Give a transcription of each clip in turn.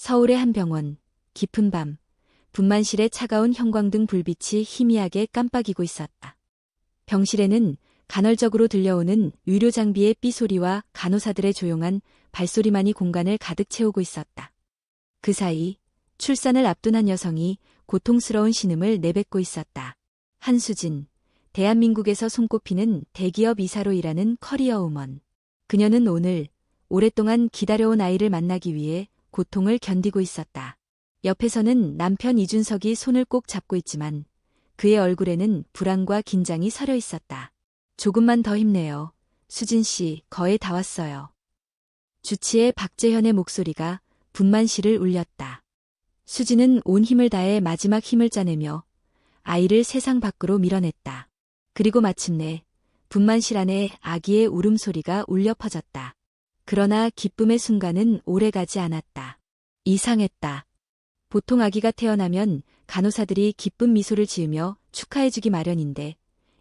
서울의 한 병원, 깊은 밤, 분만실의 차가운 형광등 불빛이 희미하게 깜빡이고 있었다. 병실에는 간헐적으로 들려오는 의료 장비의 삐소리와 간호사들의 조용한 발소리만이 공간을 가득 채우고 있었다. 그 사이 출산을 앞둔 한 여성이 고통스러운 신음을 내뱉고 있었다. 한수진, 대한민국에서 손꼽히는 대기업 이사로 일하는 커리어 우먼. 그녀는 오늘 오랫동안 기다려온 아이를 만나기 위해 고통을 견디고 있었다. 옆에서는 남편 이준석이 손을 꼭 잡고 있지만 그의 얼굴에는 불안과 긴장이 서려 있었다. 조금만 더 힘내요. 수진 씨, 거의 다 왔어요. 주치의 박재현의 목소리가 분만실을 울렸다. 수진은 온 힘을 다해 마지막 힘을 짜내며 아이를 세상 밖으로 밀어냈다. 그리고 마침내 분만실 안에 아기의 울음소리가 울려 퍼졌다. 그러나 기쁨의 순간은 오래가지 않았다. 이상했다. 보통 아기가 태어나면 간호사들이 기쁜 미소를 지으며 축하해주기 마련인데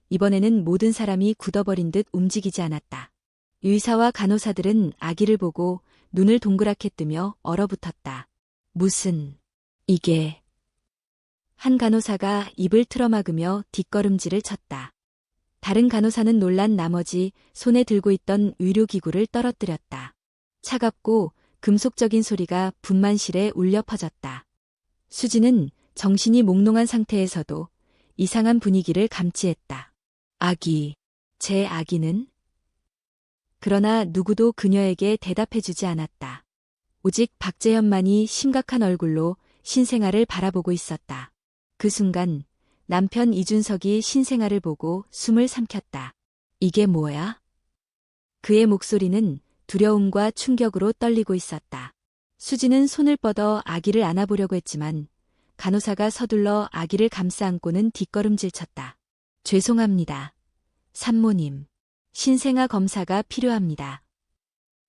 이번에는 모든 사람이 굳어버린 듯 움직이지 않았다. 의사와 간호사들은 아기를 보고 눈을 동그랗게 뜨며 얼어붙었다. 이게... 한 간호사가 입을 틀어막으며 뒷걸음질을 쳤다. 다른 간호사는 놀란 나머지 손에 들고 있던 의료기구를 떨어뜨렸다. 차갑고 금속적인 소리가 분만실에 울려 퍼졌다. 수지는 정신이 몽롱한 상태에서도 이상한 분위기를 감지했다. 제 아기는? 그러나 누구도 그녀에게 대답해주지 않았다. 오직 박재현만이 심각한 얼굴로 신생아를 바라보고 있었다. 그 순간 남편 이준석이 신생아를 보고 숨을 삼켰다. 이게 뭐야? 그의 목소리는 두려움과 충격으로 떨리고 있었다. 수지는 손을 뻗어 아기를 안아보려고 했지만 간호사가 서둘러 아기를 감싸 안고는 뒷걸음질 쳤다. 죄송합니다. 산모님. 신생아 검사가 필요합니다.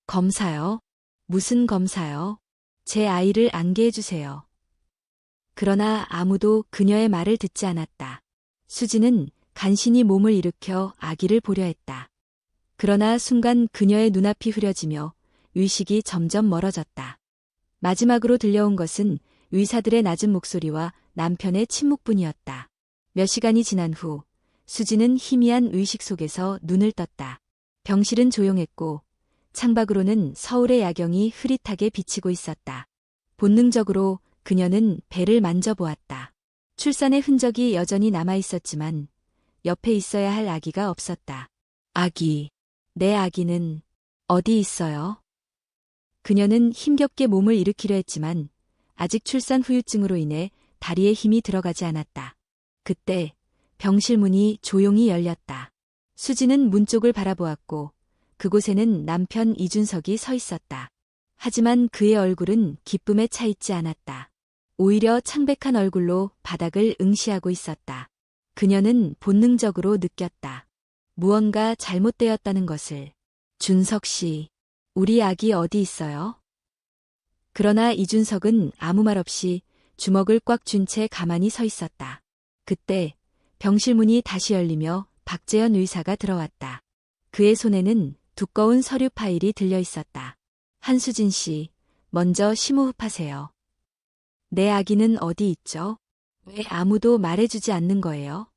검사요? 무슨 검사요? 제 아이를 안게 해주세요. 그러나 아무도 그녀의 말을 듣지 않았다. 수지는 간신히 몸을 일으켜 아기를 보려 했다. 그러나 순간 그녀의 눈앞이 흐려지며 의식이 점점 멀어졌다. 마지막으로 들려온 것은 의사들의 낮은 목소리와 남편의 침묵뿐이었다. 몇 시간이 지난 후 수지는 희미한 의식 속에서 눈을 떴다. 병실은 조용했고 창밖으로는 서울의 야경이 흐릿하게 비치고 있었다. 본능적으로 그녀는 배를 만져보았다. 출산의 흔적이 여전히 남아있었지만 옆에 있어야 할 아기가 없었다. 내 아기는 어디 있어요? 그녀는 힘겹게 몸을 일으키려 했지만 아직 출산 후유증으로 인해 다리에 힘이 들어가지 않았다. 그때 병실 문이 조용히 열렸다. 수지는 문 쪽을 바라보았고 그곳에는 남편 이준석이 서 있었다. 하지만 그의 얼굴은 기쁨에 차 있지 않았다. 오히려 창백한 얼굴로 바닥을 응시하고 있었다. 그녀는 본능적으로 느꼈다. 무언가 잘못되었다는 것을. 준석 씨, 우리 아기 어디 있어요? 그러나 이준석은 아무 말 없이 주먹을 꽉 쥔 채 가만히 서 있었다. 그때 병실 문이 다시 열리며 박재현 의사가 들어왔다. 그의 손에는 두꺼운 서류 파일이 들려 있었다. 한수진 씨, 먼저 심호흡하세요. 내 아기는 어디 있죠? 왜 아무도 말해주지 않는 거예요?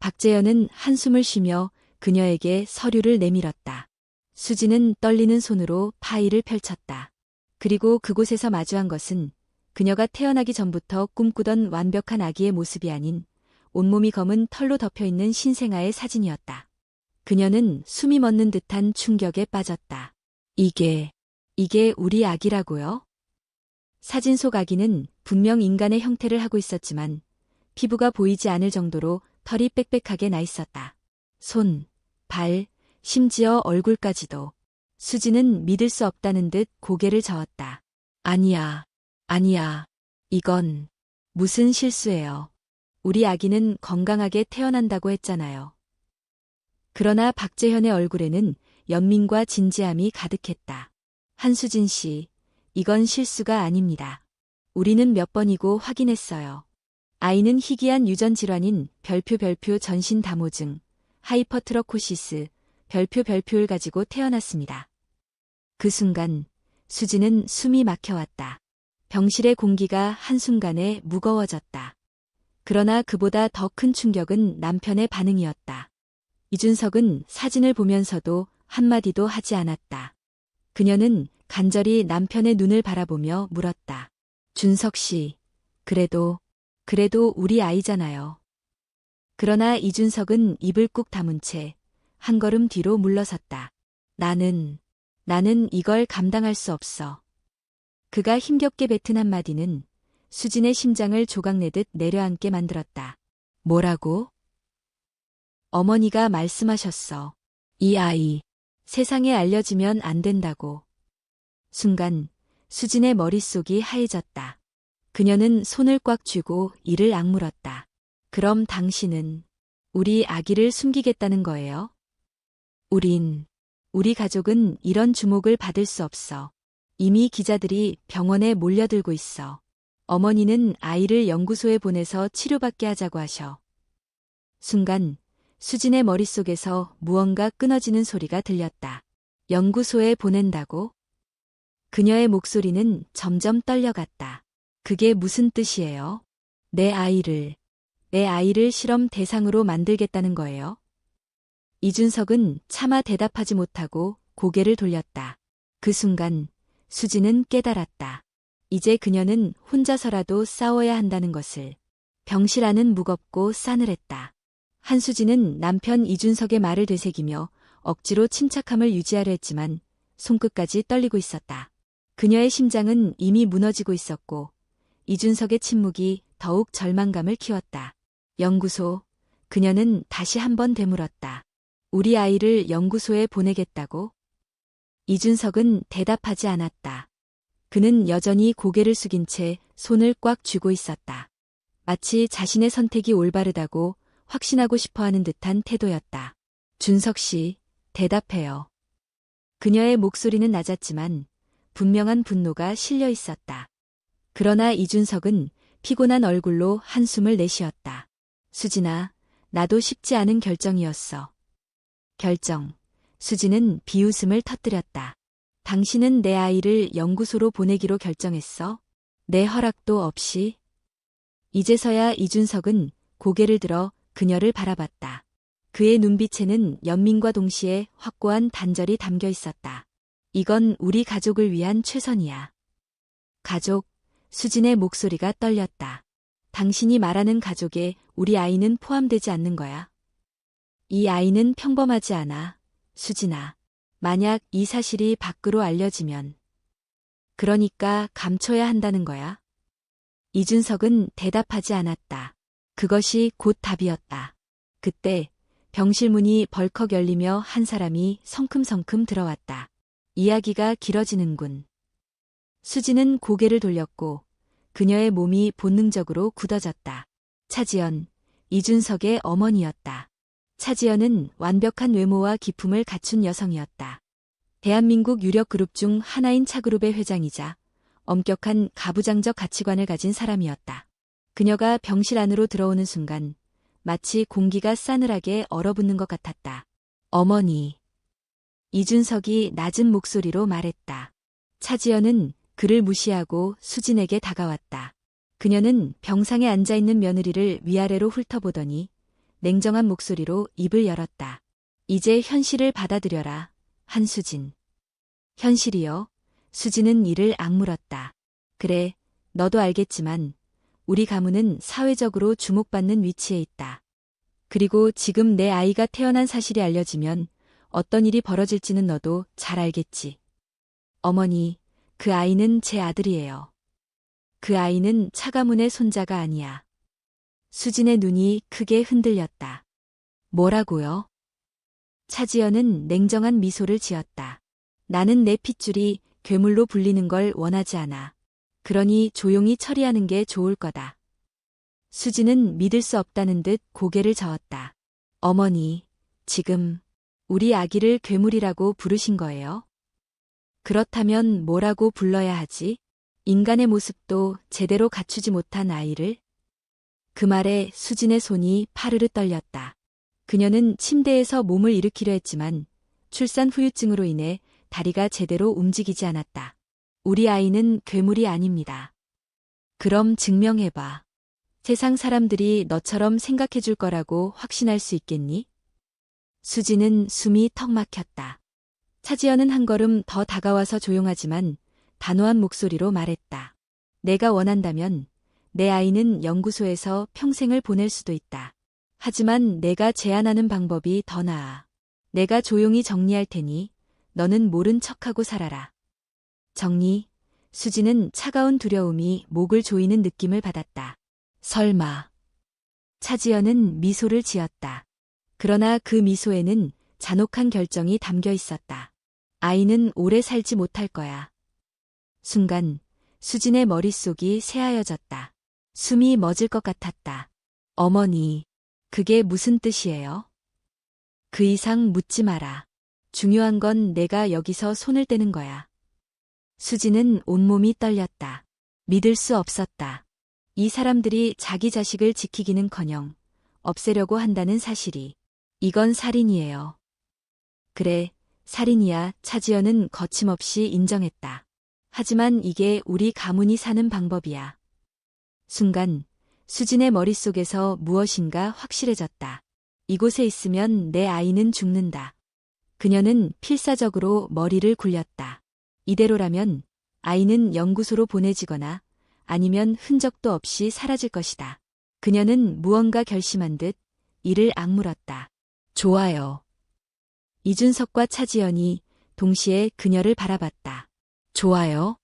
박재현은 한숨을 쉬며 그녀에게 서류를 내밀었다. 수지는 떨리는 손으로 파일을 펼쳤다. 그리고 그곳에서 마주한 것은 그녀가 태어나기 전부터 꿈꾸던 완벽한 아기의 모습이 아닌 온몸이 검은 털로 덮여있는 신생아의 사진이었다. 그녀는 숨이 멎는 듯한 충격에 빠졌다. 이게 우리 아기라고요? 사진 속 아기는 분명 인간의 형태를 하고 있었지만 피부가 보이지 않을 정도로 털이 빽빽하게 나 있었다. 손, 발, 심지어 얼굴까지도. 수지는 믿을 수 없다는 듯 고개를 저었다. 아니야. 이건 무슨 실수예요. 우리 아기는 건강하게 태어난다고 했잖아요. 그러나 박재현의 얼굴에는 연민과 진지함이 가득했다. 한수진 씨, 이건 실수가 아닙니다. 우리는 몇 번이고 확인했어요. 아이는 희귀한 유전 질환인 별표 전신다모증, 하이퍼트러코시스, 별표를 가지고 태어났습니다. 그 순간 수지는 숨이 막혀왔다. 병실의 공기가 한순간에 무거워졌다. 그러나 그보다 더 큰 충격은 남편의 반응이었다. 이준석은 사진을 보면서도 한마디도 하지 않았다. 그녀는 간절히 남편의 눈을 바라보며 물었다. 준석 씨, 그래도 우리 아이잖아요. 그러나 이준석은 입을 꾹 다문 채 한 걸음 뒤로 물러섰다. 나는 이걸 감당할 수 없어. 그가 힘겹게 뱉은 한마디는 수진의 심장을 조각내듯 내려앉게 만들었다. 뭐라고? 어머니가 말씀하셨어. 이 아이, 세상에 알려지면 안 된다고. 순간 수진의 머릿속이 하얘졌다. 그녀는 손을 꽉 쥐고 이를 악물었다. 그럼 당신은 우리 아기를 숨기겠다는 거예요? 우리 가족은 이런 주목을 받을 수 없어. 이미 기자들이 병원에 몰려들고 있어. 어머니는 아이를 연구소에 보내서 치료받게 하자고 하셔. 순간 수진의 머릿속에서 무언가 끊어지는 소리가 들렸다. 연구소에 보낸다고? 그녀의 목소리는 점점 떨려갔다. 그게 무슨 뜻이에요? 내 아이를 실험 대상으로 만들겠다는 거예요? 이준석은 차마 대답하지 못하고 고개를 돌렸다. 그 순간 수진은 깨달았다. 이제 그녀는 혼자서라도 싸워야 한다는 것을. 병실 안은 무겁고 싸늘했다. 한수진은 남편 이준석의 말을 되새기며 억지로 침착함을 유지하려 했지만 손끝까지 떨리고 있었다. 그녀의 심장은 이미 무너지고 있었고 이준석의 침묵이 더욱 절망감을 키웠다. 연구소, 그녀는 다시 한번 되물었다. 우리 아이를 연구소에 보내겠다고? 이준석은 대답하지 않았다. 그는 여전히 고개를 숙인 채 손을 꽉 쥐고 있었다. 마치 자신의 선택이 올바르다고 확신하고 싶어하는 듯한 태도였다. 준석 씨, 대답해요. 그녀의 목소리는 낮았지만 분명한 분노가 실려 있었다. 그러나 이준석은 피곤한 얼굴로 한숨을 내쉬었다. 수진아, 나도 쉽지 않은 결정이었어. 결정. 수진은 비웃음을 터뜨렸다. 당신은 내 아이를 연구소로 보내기로 결정했어? 내 허락도 없이? 이제서야 이준석은 고개를 들어 그녀를 바라봤다. 그의 눈빛에는 연민과 동시에 확고한 단절이 담겨 있었다. 이건 우리 가족을 위한 최선이야. 가족, 수진의 목소리가 떨렸다. 당신이 말하는 가족에 우리 아이는 포함되지 않는 거야. 이 아이는 평범하지 않아, 수진아. 만약 이 사실이 밖으로 알려지면. 그러니까 감춰야 한다는 거야. 이준석은 대답하지 않았다. 그것이 곧 답이었다. 그때 병실 문이 벌컥 열리며 한 사람이 성큼성큼 들어왔다. 이야기가 길어지는군. 수진은 고개를 돌렸고 그녀의 몸이 본능적으로 굳어졌다. 차지연, 이준석의 어머니였다. 차지연은 완벽한 외모와 기품을 갖춘 여성이었다. 대한민국 유력 그룹 중 하나인 차그룹의 회장이자 엄격한 가부장적 가치관을 가진 사람이었다. 그녀가 병실 안으로 들어오는 순간 마치 공기가 싸늘하게 얼어붙는 것 같았다. 어머니. 이준석이 낮은 목소리로 말했다. 차지연은 그를 무시하고 수진에게 다가왔다. 그녀는 병상에 앉아있는 며느리를 위아래로 훑어보더니 냉정한 목소리로 입을 열었다. 이제 현실을 받아들여라, 한수진. 현실이요? 수진은 이를 악물었다. 그래, 너도 알겠지만 우리 가문은 사회적으로 주목받는 위치에 있다. 그리고 지금 내 아이가 태어난 사실이 알려지면 어떤 일이 벌어질지는 너도 잘 알겠지. 어머니, 그 아이는 제 아들이에요. 그 아이는 차가문의 손자가 아니야. 수진의 눈이 크게 흔들렸다. 뭐라고요? 차지연은 냉정한 미소를 지었다. 나는 내 핏줄이 괴물로 불리는 걸 원하지 않아. 그러니 조용히 처리하는 게 좋을 거다. 수진은 믿을 수 없다는 듯 고개를 저었다. 어머니, 지금 우리 아기를 괴물이라고 부르신 거예요? 그렇다면 뭐라고 불러야 하지? 인간의 모습도 제대로 갖추지 못한 아이를? 그 말에 수진의 손이 파르르 떨렸다. 그녀는 침대에서 몸을 일으키려 했지만 출산 후유증으로 인해 다리가 제대로 움직이지 않았다. 우리 아이는 괴물이 아닙니다. 그럼 증명해봐. 세상 사람들이 너처럼 생각해 줄 거라고 확신할 수 있겠니? 수지는 숨이 턱 막혔다. 차지연은 한 걸음 더 다가와서 조용하지만 단호한 목소리로 말했다. 내가 원한다면 내 아이는 연구소에서 평생을 보낼 수도 있다. 하지만 내가 제안하는 방법이 더 나아. 내가 조용히 정리할 테니 너는 모른 척하고 살아라. 정리. 수지는 차가운 두려움이 목을 조이는 느낌을 받았다. 설마. 차지연은 미소를 지었다. 그러나 그 미소에는 잔혹한 결정이 담겨 있었다. 아이는 오래 살지 못할 거야. 순간 수진의 머릿속이 새하여졌다. 숨이 멎을 것 같았다. 어머니, 그게 무슨 뜻이에요? 그 이상 묻지 마라. 중요한 건 내가 여기서 손을 떼는 거야. 수지는 온몸이 떨렸다. 믿을 수 없었다. 이 사람들이 자기 자식을 지키기는커녕 없애려고 한다는 사실이. 이건 살인이에요. 그래, 살인이야. 차지연은 거침없이 인정했다. 하지만 이게 우리 가문이 사는 방법이야. 순간 수진의 머릿속에서 무엇인가 확실해졌다. 이곳에 있으면 내 아이는 죽는다. 그녀는 필사적으로 머리를 굴렸다. 이대로라면 아이는 연구소로 보내지거나 아니면 흔적도 없이 사라질 것이다. 그녀는 무언가 결심한 듯 이를 악물었다. 좋아요. 이준석과 차지연이 동시에 그녀를 바라봤다. 좋아요.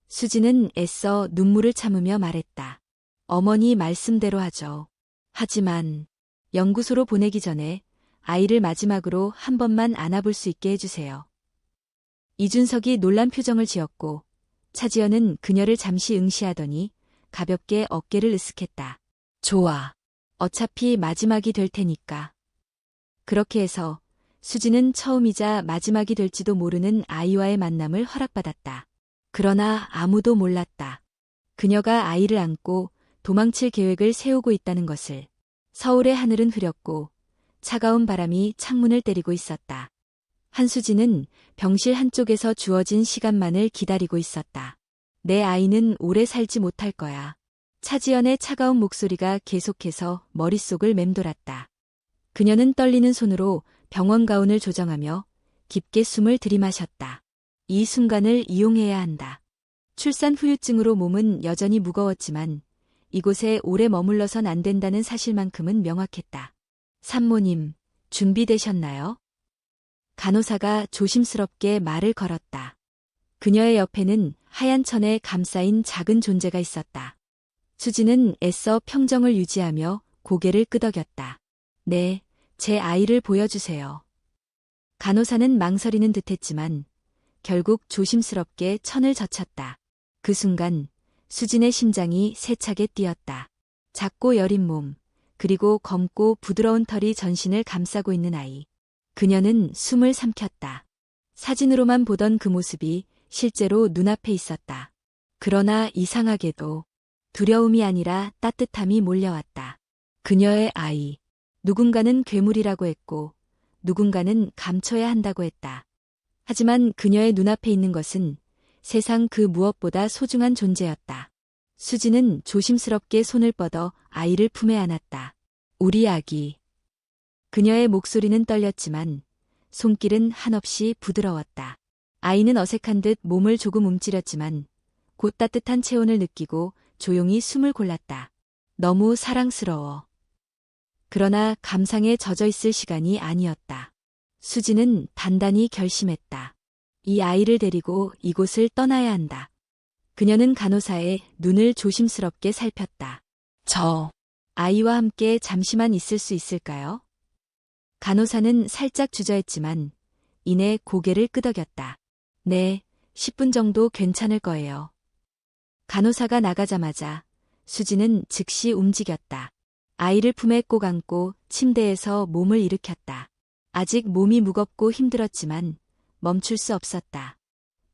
수지는 애써 눈물을 참으며 말했다. 어머니 말씀대로 하죠. 하지만 연구소로 보내기 전에 아이를 마지막으로 한 번만 안아볼 수 있게 해주세요. 이준석이 놀란 표정을 지었고 차지연은 그녀를 잠시 응시하더니 가볍게 어깨를 으쓱했다. 좋아. 어차피 마지막이 될 테니까. 그렇게 해서 수지는 처음이자 마지막이 될지도 모르는 아이와의 만남을 허락받았다. 그러나 아무도 몰랐다. 그녀가 아이를 안고 도망칠 계획을 세우고 있다는 것을. 서울의 하늘은 흐렸고 차가운 바람이 창문을 때리고 있었다. 한수지는 병실 한쪽에서 주어진 시간만을 기다리고 있었다. 내 아이는 오래 살지 못할 거야. 차지연의 차가운 목소리가 계속해서 머릿속을 맴돌았다. 그녀는 떨리는 손으로 병원 가운을 조정하며 깊게 숨을 들이마셨다. 이 순간을 이용해야 한다. 출산 후유증으로 몸은 여전히 무거웠지만 이곳에 오래 머물러선 안 된다는 사실만큼은 명확했다. 산모님, 준비되셨나요? 간호사가 조심스럽게 말을 걸었다. 그녀의 옆에는 하얀 천에 감싸인 작은 존재가 있었다. 수지는 애써 평정을 유지하며 고개를 끄덕였다. 네, 제 아이를 보여주세요. 간호사는 망설이는 듯했지만 결국 조심스럽게 천을 젖혔다. 그 순간 수진의 심장이 세차게 뛰었다. 작고 여린 몸, 그리고 검고 부드러운 털이 전신을 감싸고 있는 아이. 그녀는 숨을 삼켰다. 사진으로만 보던 그 모습이 실제로 눈앞에 있었다. 그러나 이상하게도 두려움이 아니라 따뜻함이 몰려왔다. 그녀의 아이. 누군가는 괴물이라고 했고 누군가는 감춰야 한다고 했다. 하지만 그녀의 눈앞에 있는 것은 세상 그 무엇보다 소중한 존재였다. 수지는 조심스럽게 손을 뻗어 아이를 품에 안았다. 우리 아기. 그녀의 목소리는 떨렸지만 손길은 한없이 부드러웠다. 아이는 어색한 듯 몸을 조금 움츠렸지만 곧 따뜻한 체온을 느끼고 조용히 숨을 골랐다. 너무 사랑스러워. 그러나 감상에 젖어 있을 시간이 아니었다. 수지는 단단히 결심했다. 이 아이를 데리고 이곳을 떠나야 한다. 그녀는 간호사의 눈을 조심스럽게 살폈다. 저 아이와 함께 잠시만 있을 수 있을까요? 간호사는 살짝 주저했지만 이내 고개를 끄덕였다. 네, 10분 정도 괜찮을 거예요. 간호사가 나가자마자 수지는 즉시 움직였다. 아이를 품에 꼭 안고 침대에서 몸을 일으켰다. 아직 몸이 무겁고 힘들었지만 멈출 수 없었다.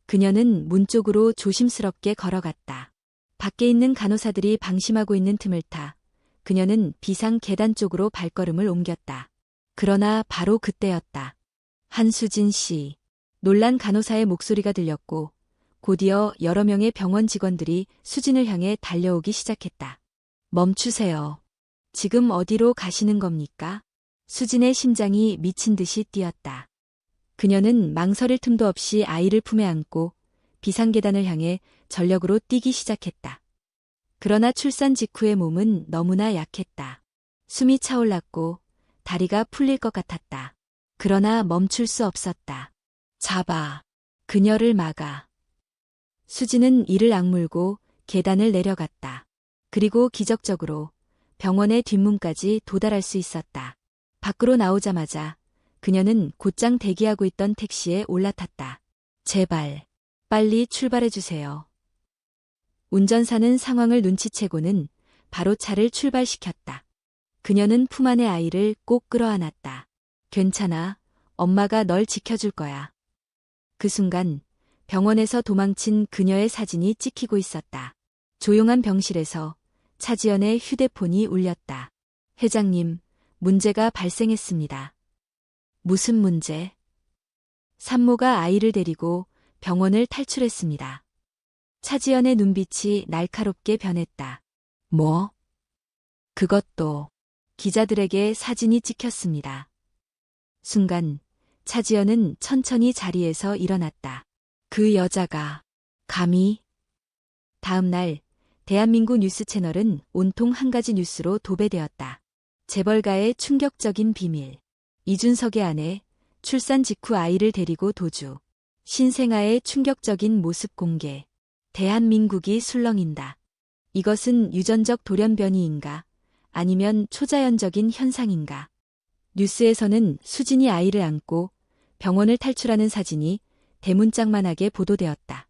그녀는 문 쪽으로 조심스럽게 걸어갔다. 밖에 있는 간호사들이 방심하고 있는 틈을 타 그녀는 비상 계단 쪽으로 발걸음을 옮겼다. 그러나 바로 그때였다. 한수진 씨. 놀란 간호사의 목소리가 들렸고 곧이어 여러 명의 병원 직원들이 수진을 향해 달려오기 시작했다. 멈추세요. 지금 어디로 가시는 겁니까? 수진의 심장이 미친 듯이 뛰었다. 그녀는 망설일 틈도 없이 아이를 품에 안고 비상계단을 향해 전력으로 뛰기 시작했다. 그러나 출산 직후의 몸은 너무나 약했다. 숨이 차올랐고 다리가 풀릴 것 같았다. 그러나 멈출 수 없었다. 잡아. 그녀를 막아. 수진은 이를 악물고 계단을 내려갔다. 그리고 기적적으로 병원의 뒷문까지 도달할 수 있었다. 밖으로 나오자마자 그녀는 곧장 대기하고 있던 택시에 올라탔다. 제발, 빨리 출발해주세요. 운전사는 상황을 눈치채고는 바로 차를 출발시켰다. 그녀는 품 안의 아이를 꼭 끌어안았다. 괜찮아. 엄마가 널 지켜줄 거야. 그 순간 병원에서 도망친 그녀의 사진이 찍히고 있었다. 조용한 병실에서 차지연의 휴대폰이 울렸다. 회장님, 문제가 발생했습니다. 무슨 문제? 산모가 아이를 데리고 병원을 탈출했습니다. 차지연의 눈빛이 날카롭게 변했다. 뭐? 그것도 기자들에게 사진이 찍혔습니다. 순간 차지연은 천천히 자리에서 일어났다. 그 여자가 감히? 다음 날 대한민국 뉴스 채널은 온통 한 가지 뉴스로 도배되었다. 재벌가의 충격적인 비밀. 이준석의 아내, 출산 직후 아이를 데리고 도주. 신생아의 충격적인 모습 공개. 대한민국이 술렁인다. 이것은 유전적 돌연변이인가? 아니면 초자연적인 현상인가? 뉴스에서는 수진이 아이를 안고 병원을 탈출하는 사진이 대문짝만하게 보도되었다.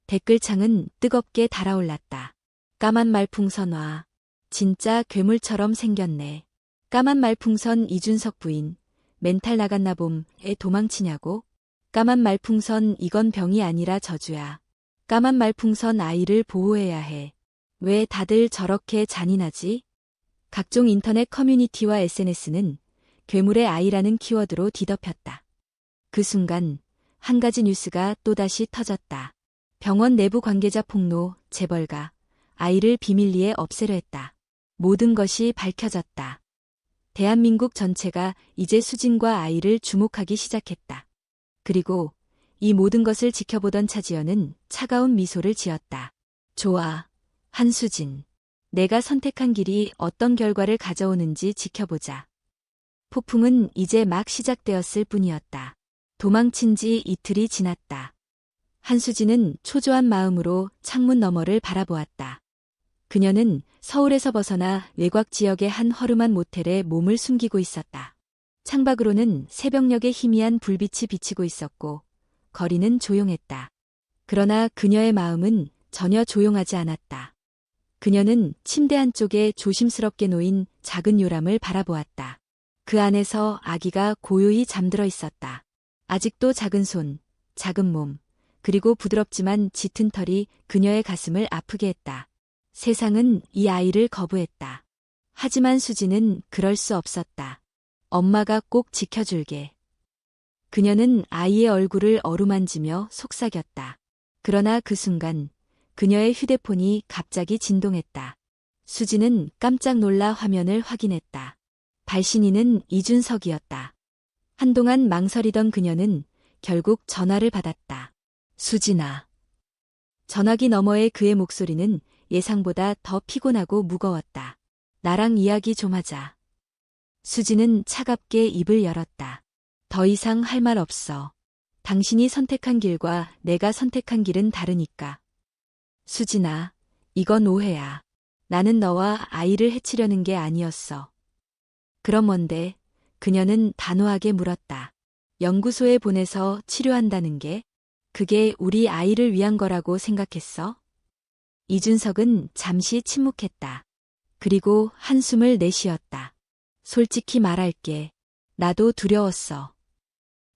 댓글창은 뜨겁게 달아올랐다. 까만 말풍선 와. 진짜 괴물처럼 생겼네. 까만 말풍선 이준석 부인. 멘탈 나갔나 봄에 도망치냐고? 까만 말풍선 이건 병이 아니라 저주야. 까만 말풍선 아이를 보호해야 해. 왜 다들 저렇게 잔인하지? 각종 인터넷 커뮤니티와 SNS는 괴물의 아이라는 키워드로 뒤덮였다. 그 순간 한 가지 뉴스가 또다시 터졌다. 병원 내부 관계자 폭로, 재벌가, 아이를 비밀리에 없애려 했다. 모든 것이 밝혀졌다. 대한민국 전체가 이제 수진과 아이를 주목하기 시작했다. 그리고 이 모든 것을 지켜보던 차지연은 차가운 미소를 지었다. 좋아, 한수진. 내가 선택한 길이 어떤 결과를 가져오는지 지켜보자. 폭풍은 이제 막 시작되었을 뿐이었다. 도망친 지 이틀이 지났다. 한수진은 초조한 마음으로 창문 너머를 바라보았다. 그녀는 서울에서 벗어나 외곽 지역의 한 허름한 모텔에 몸을 숨기고 있었다. 창밖으로는 새벽녘의 희미한 불빛이 비치고 있었고 거리는 조용했다. 그러나 그녀의 마음은 전혀 조용하지 않았다. 그녀는 침대 한쪽에 조심스럽게 놓인 작은 요람을 바라보았다. 그 안에서 아기가 고요히 잠들어 있었다. 아직도 작은 손, 작은 몸, 그리고 부드럽지만 짙은 털이 그녀의 가슴을 아프게 했다. 세상은 이 아이를 거부했다. 하지만 수지는 그럴 수 없었다. 엄마가 꼭 지켜줄게. 그녀는 아이의 얼굴을 어루만지며 속삭였다. 그러나 그 순간 그녀의 휴대폰이 갑자기 진동했다. 수지는 깜짝 놀라 화면을 확인했다. 발신인은 이준석이었다. 한동안 망설이던 그녀는 결국 전화를 받았다. 수진아. 전화기 너머의 그의 목소리는 예상보다 더 피곤하고 무거웠다. 나랑 이야기 좀 하자. 수진은 차갑게 입을 열었다. 더 이상 할 말 없어. 당신이 선택한 길과 내가 선택한 길은 다르니까. 수진아, 이건 오해야. 나는 너와 아이를 해치려는 게 아니었어. 그럼 뭔데? 그녀는 단호하게 물었다. 연구소에 보내서 치료한다는 게? 그게 우리 아이를 위한 거라고 생각했어? 이준석은 잠시 침묵했다. 그리고 한숨을 내쉬었다. 솔직히 말할게. 나도 두려웠어.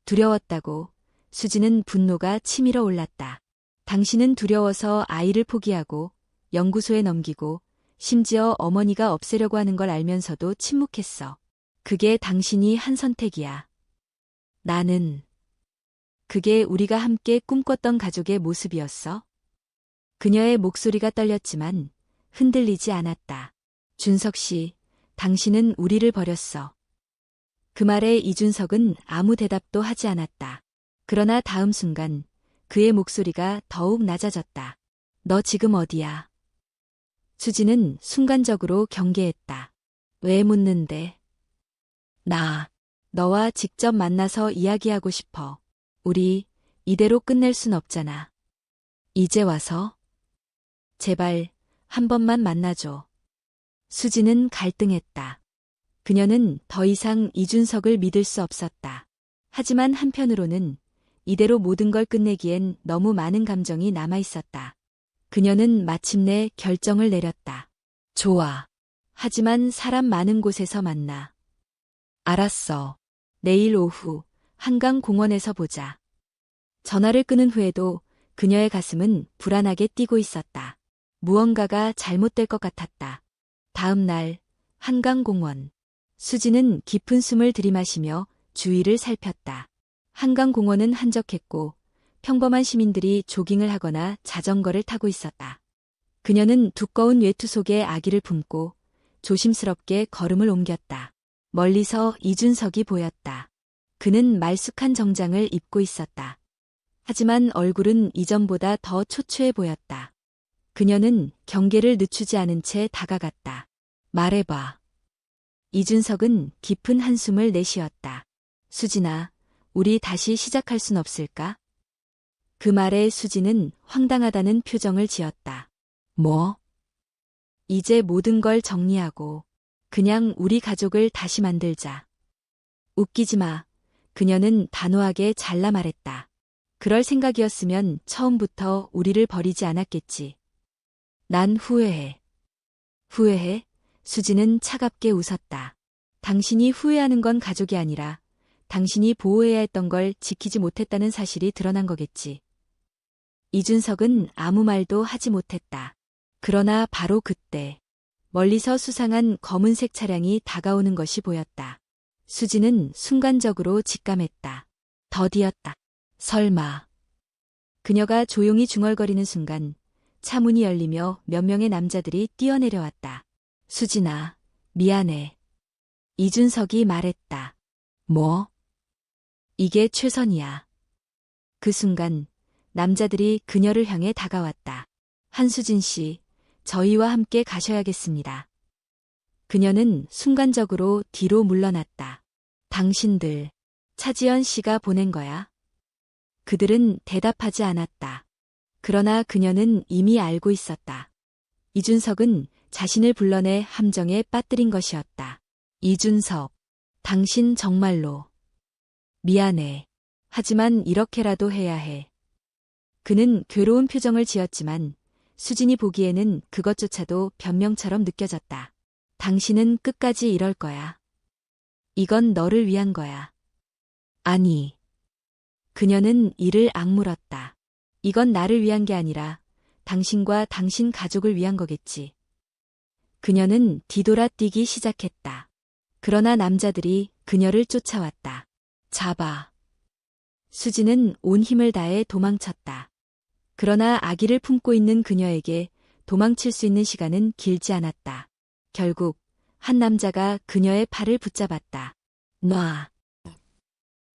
두려웠다고. 수지는 분노가 치밀어 올랐다. 당신은 두려워서 아이를 포기하고 연구소에 넘기고 심지어 어머니가 없애려고 하는 걸 알면서도 침묵했어. 그게 당신이 한 선택이야. 나는. 그게 우리가 함께 꿈꿨던 가족의 모습이었어? 그녀의 목소리가 떨렸지만 흔들리지 않았다. 준석 씨, 당신은 우리를 버렸어. 그 말에 이준석은 아무 대답도 하지 않았다. 그러나 다음 순간 그의 목소리가 더욱 낮아졌다. 너 지금 어디야? 수지는 순간적으로 경계했다. 왜 묻는데? 나, 너와 직접 만나서 이야기하고 싶어. 우리 이대로 끝낼 순 없잖아. 이제 와서? 제발 한 번만 만나줘. 수지는 갈등했다. 그녀는 더 이상 이준석을 믿을 수 없었다. 하지만 한편으로는 이대로 모든 걸 끝내기엔 너무 많은 감정이 남아 있었다. 그녀는 마침내 결정을 내렸다. 좋아. 하지만 사람 많은 곳에서 만나. 알았어. 내일 오후 한강공원에서 보자. 전화를 끊은 후에도 그녀의 가슴은 불안하게 뛰고 있었다. 무언가가 잘못될 것 같았다. 다음 날 한강공원. 수지는 깊은 숨을 들이마시며 주위를 살폈다. 한강공원은 한적했고 평범한 시민들이 조깅을 하거나 자전거를 타고 있었다. 그녀는 두꺼운 외투 속에 아기를 품고 조심스럽게 걸음을 옮겼다. 멀리서 이준석이 보였다. 그는 말쑥한 정장을 입고 있었다. 하지만 얼굴은 이전보다 더 초췌해 보였다. 그녀는 경계를 늦추지 않은 채 다가갔다. 말해봐. 이준석은 깊은 한숨을 내쉬었다. 수진아, 우리 다시 시작할 순 없을까? 그 말에 수지는 황당하다는 표정을 지었다. 뭐? 이제 모든 걸 정리하고 그냥 우리 가족을 다시 만들자. 웃기지 마. 그녀는 단호하게 잘라 말했다. 그럴 생각이었으면 처음부터 우리를 버리지 않았겠지. 난 후회해. 후회해? 수지는 차갑게 웃었다. 당신이 후회하는 건 가족이 아니라 당신이 보호해야 했던 걸 지키지 못했다는 사실이 드러난 거겠지. 이준석은 아무 말도 하지 못했다. 그러나 바로 그때 멀리서 수상한 검은색 차량이 다가오는 것이 보였다. 수지는 순간적으로 직감했다. 더디였다. 설마. 그녀가 조용히 중얼거리는 순간 차 문이 열리며 몇 명의 남자들이 뛰어내려왔다. 수진아, 미안해. 이준석이 말했다. 뭐? 이게 최선이야. 그 순간 남자들이 그녀를 향해 다가왔다. 한수진 씨, 저희와 함께 가셔야겠습니다. 그녀는 순간적으로 뒤로 물러났다. 당신들, 차지연 씨가 보낸 거야? 그들은 대답하지 않았다. 그러나 그녀는 이미 알고 있었다. 이준석은 자신을 불러내 함정에 빠뜨린 것이었다. 이준석, 당신 정말로. 미안해. 하지만 이렇게라도 해야 해. 그는 괴로운 표정을 지었지만 수진이 보기에는 그것조차도 변명처럼 느껴졌다. 당신은 끝까지 이럴 거야. 이건 너를 위한 거야. 아니. 그녀는 이를 악물었다. 이건 나를 위한 게 아니라 당신과 당신 가족을 위한 거겠지. 그녀는 뒤돌아 뛰기 시작했다. 그러나 남자들이 그녀를 쫓아왔다. 잡아. 수지는 온 힘을 다해 도망쳤다. 그러나 아기를 품고 있는 그녀에게 도망칠 수 있는 시간은 길지 않았다. 결국 한 남자가 그녀의 팔을 붙잡았다. 놔.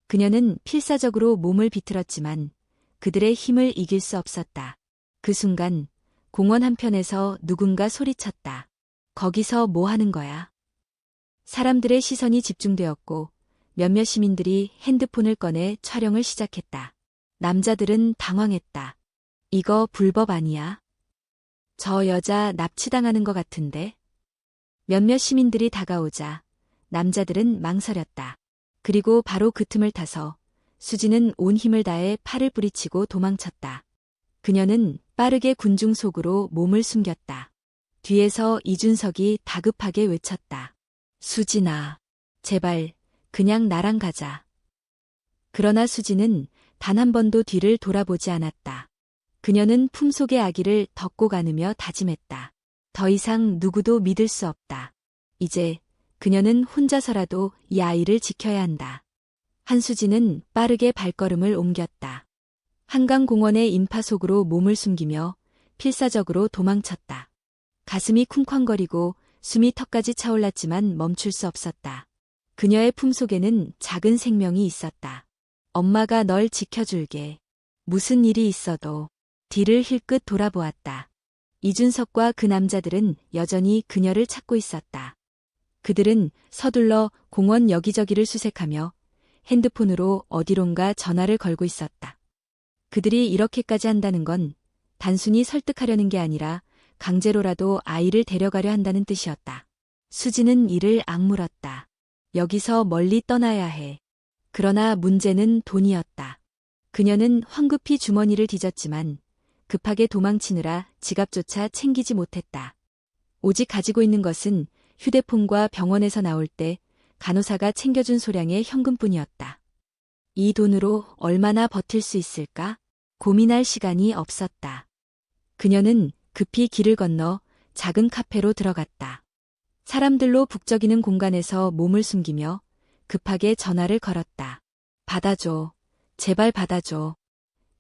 그녀는 필사적으로 몸을 비틀었지만 그들의 힘을 이길 수 없었다. 그 순간 공원 한편에서 누군가 소리쳤다. 거기서 뭐 하는 거야? 사람들의 시선이 집중되었고 몇몇 시민들이 핸드폰을 꺼내 촬영을 시작했다. 남자들은 당황했다. 이거 불법 아니야? 저 여자 납치당하는 것 같은데? 몇몇 시민들이 다가오자 남자들은 망설였다. 그리고 바로 그 틈을 타서 수지는 온 힘을 다해 팔을 뿌리치고 도망쳤다. 그녀는 빠르게 군중 속으로 몸을 숨겼다. 뒤에서 이준석이 다급하게 외쳤다. 수진아, 제발 그냥 나랑 가자. 그러나 수지는 단 한 번도 뒤를 돌아보지 않았다. 그녀는 품속의 아기를 덮고 가누며 다짐했다. 더 이상 누구도 믿을 수 없다. 이제 그녀는 혼자서라도 이 아이를 지켜야 한다. 한수진은 빠르게 발걸음을 옮겼다. 한강공원의 인파 속으로 몸을 숨기며 필사적으로 도망쳤다. 가슴이 쿵쾅거리고 숨이 턱까지 차올랐지만 멈출 수 없었다. 그녀의 품속에는 작은 생명이 있었다. 엄마가 널 지켜줄게. 무슨 일이 있어도. 뒤를 힐끗 돌아보았다. 이준석과 그 남자들은 여전히 그녀를 찾고 있었다. 그들은 서둘러 공원 여기저기를 수색하며 핸드폰으로 어디론가 전화를 걸고 있었다. 그들이 이렇게까지 한다는 건 단순히 설득하려는 게 아니라 강제로라도 아이를 데려가려 한다는 뜻이었다. 수지는 이를 악물었다. 여기서 멀리 떠나야 해. 그러나 문제는 돈이었다. 그녀는 황급히 주머니를 뒤졌지만 급하게 도망치느라 지갑조차 챙기지 못했다. 오직 가지고 있는 것은 휴대폰과 병원에서 나올 때 간호사가 챙겨준 소량의 현금뿐이었다. 이 돈으로 얼마나 버틸 수 있을까? 고민할 시간이 없었다. 그녀는 급히 길을 건너 작은 카페로 들어갔다. 사람들로 북적이는 공간에서 몸을 숨기며 급하게 전화를 걸었다. 받아줘. 제발 받아줘.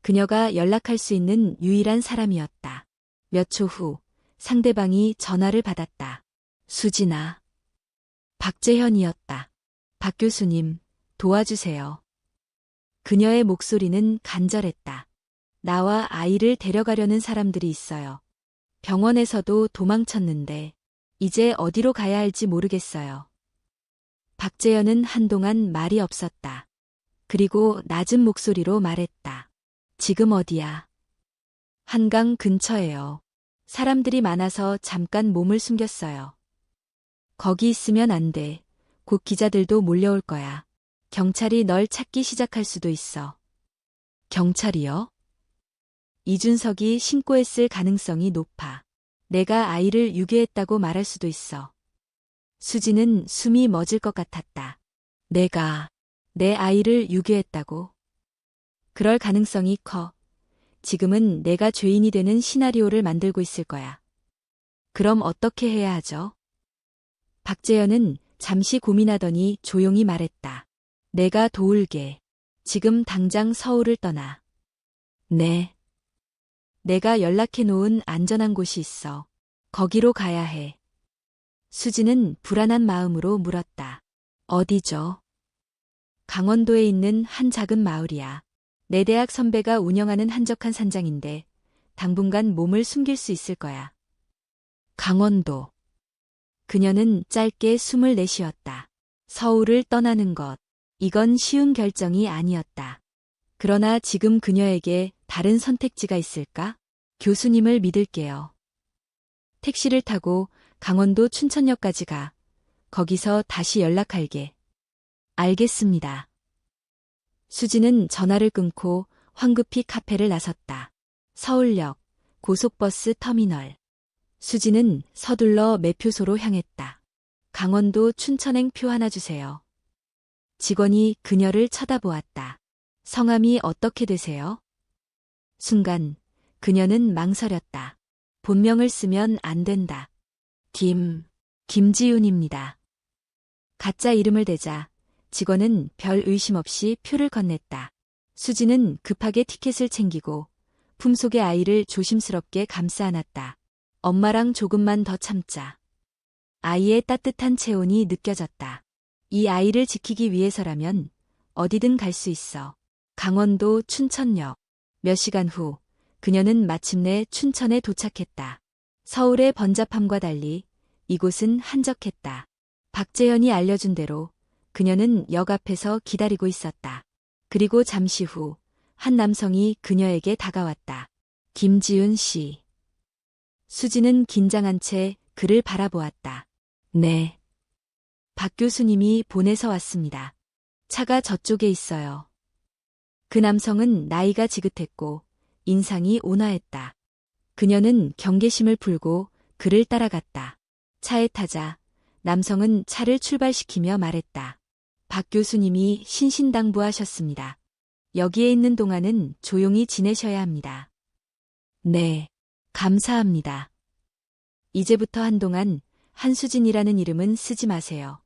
그녀가 연락할 수 있는 유일한 사람이었다. 몇 초 후 상대방이 전화를 받았다. 수진아. 박재현이었다. 박 교수님, 도와주세요. 그녀의 목소리는 간절했다. 나와 아이를 데려가려는 사람들이 있어요. 병원에서도 도망쳤는데 이제 어디로 가야 할지 모르겠어요. 박재현은 한동안 말이 없었다. 그리고 낮은 목소리로 말했다. 지금 어디야? 한강 근처예요. 사람들이 많아서 잠깐 몸을 숨겼어요. 거기 있으면 안 돼. 곧 기자들도 몰려올 거야. 경찰이 널 찾기 시작할 수도 있어. 경찰이요? 이준석이 신고했을 가능성이 높아. 내가 아이를 유괴했다고 말할 수도 있어. 수지는 숨이 멎을 것 같았다. 내가 내 아이를 유괴했다고? 그럴 가능성이 커. 지금은 내가 죄인이 되는 시나리오를 만들고 있을 거야. 그럼 어떻게 해야 하죠? 박재현은 잠시 고민하더니 조용히 말했다. 내가 도울게. 지금 당장 서울을 떠나. 네. 내가 연락해 놓은 안전한 곳이 있어. 거기로 가야 해. 수지는 불안한 마음으로 물었다. 어디죠? 강원도에 있는 한 작은 마을이야. 내 대학 선배가 운영하는 한적한 산장인데 당분간 몸을 숨길 수 있을 거야. 강원도. 그녀는 짧게 숨을 내쉬었다. 서울을 떠나는 것. 이건 쉬운 결정이 아니었다. 그러나 지금 그녀에게 다른 선택지가 있을까? 교수님을 믿을게요. 택시를 타고 강원도 춘천역까지 가. 거기서 다시 연락할게. 알겠습니다. 수지는 전화를 끊고 황급히 카페를 나섰다. 서울역, 고속버스 터미널. 수지는 서둘러 매표소로 향했다. 강원도 춘천행 표 하나 주세요. 직원이 그녀를 쳐다보았다. 성함이 어떻게 되세요? 순간 그녀는 망설였다. 본명을 쓰면 안 된다. 김지윤입니다. 가짜 이름을 대자 직원은 별 의심 없이 표를 건넸다. 수지는 급하게 티켓을 챙기고 품속의 아이를 조심스럽게 감싸 안았다. 엄마랑 조금만 더 참자. 아이의 따뜻한 체온이 느껴졌다. 이 아이를 지키기 위해서라면 어디든 갈 수 있어. 강원도 춘천역. 몇 시간 후 그녀는 마침내 춘천에 도착했다. 서울의 번잡함과 달리 이곳은 한적했다. 박재현이 알려준 대로 그녀는 역 앞에서 기다리고 있었다. 그리고 잠시 후 한 남성이 그녀에게 다가왔다. 김지윤 씨. 수지는 긴장한 채 그를 바라보았다. 네. 박 교수님이 보내서 왔습니다. 차가 저쪽에 있어요. 그 남성은 나이가 지긋했고 인상이 온화했다. 그녀는 경계심을 풀고 그를 따라갔다. 차에 타자 남성은 차를 출발시키며 말했다. 박 교수님이 신신당부하셨습니다. 여기에 있는 동안은 조용히 지내셔야 합니다. 네, 감사합니다. 이제부터 한동안 한수진이라는 이름은 쓰지 마세요.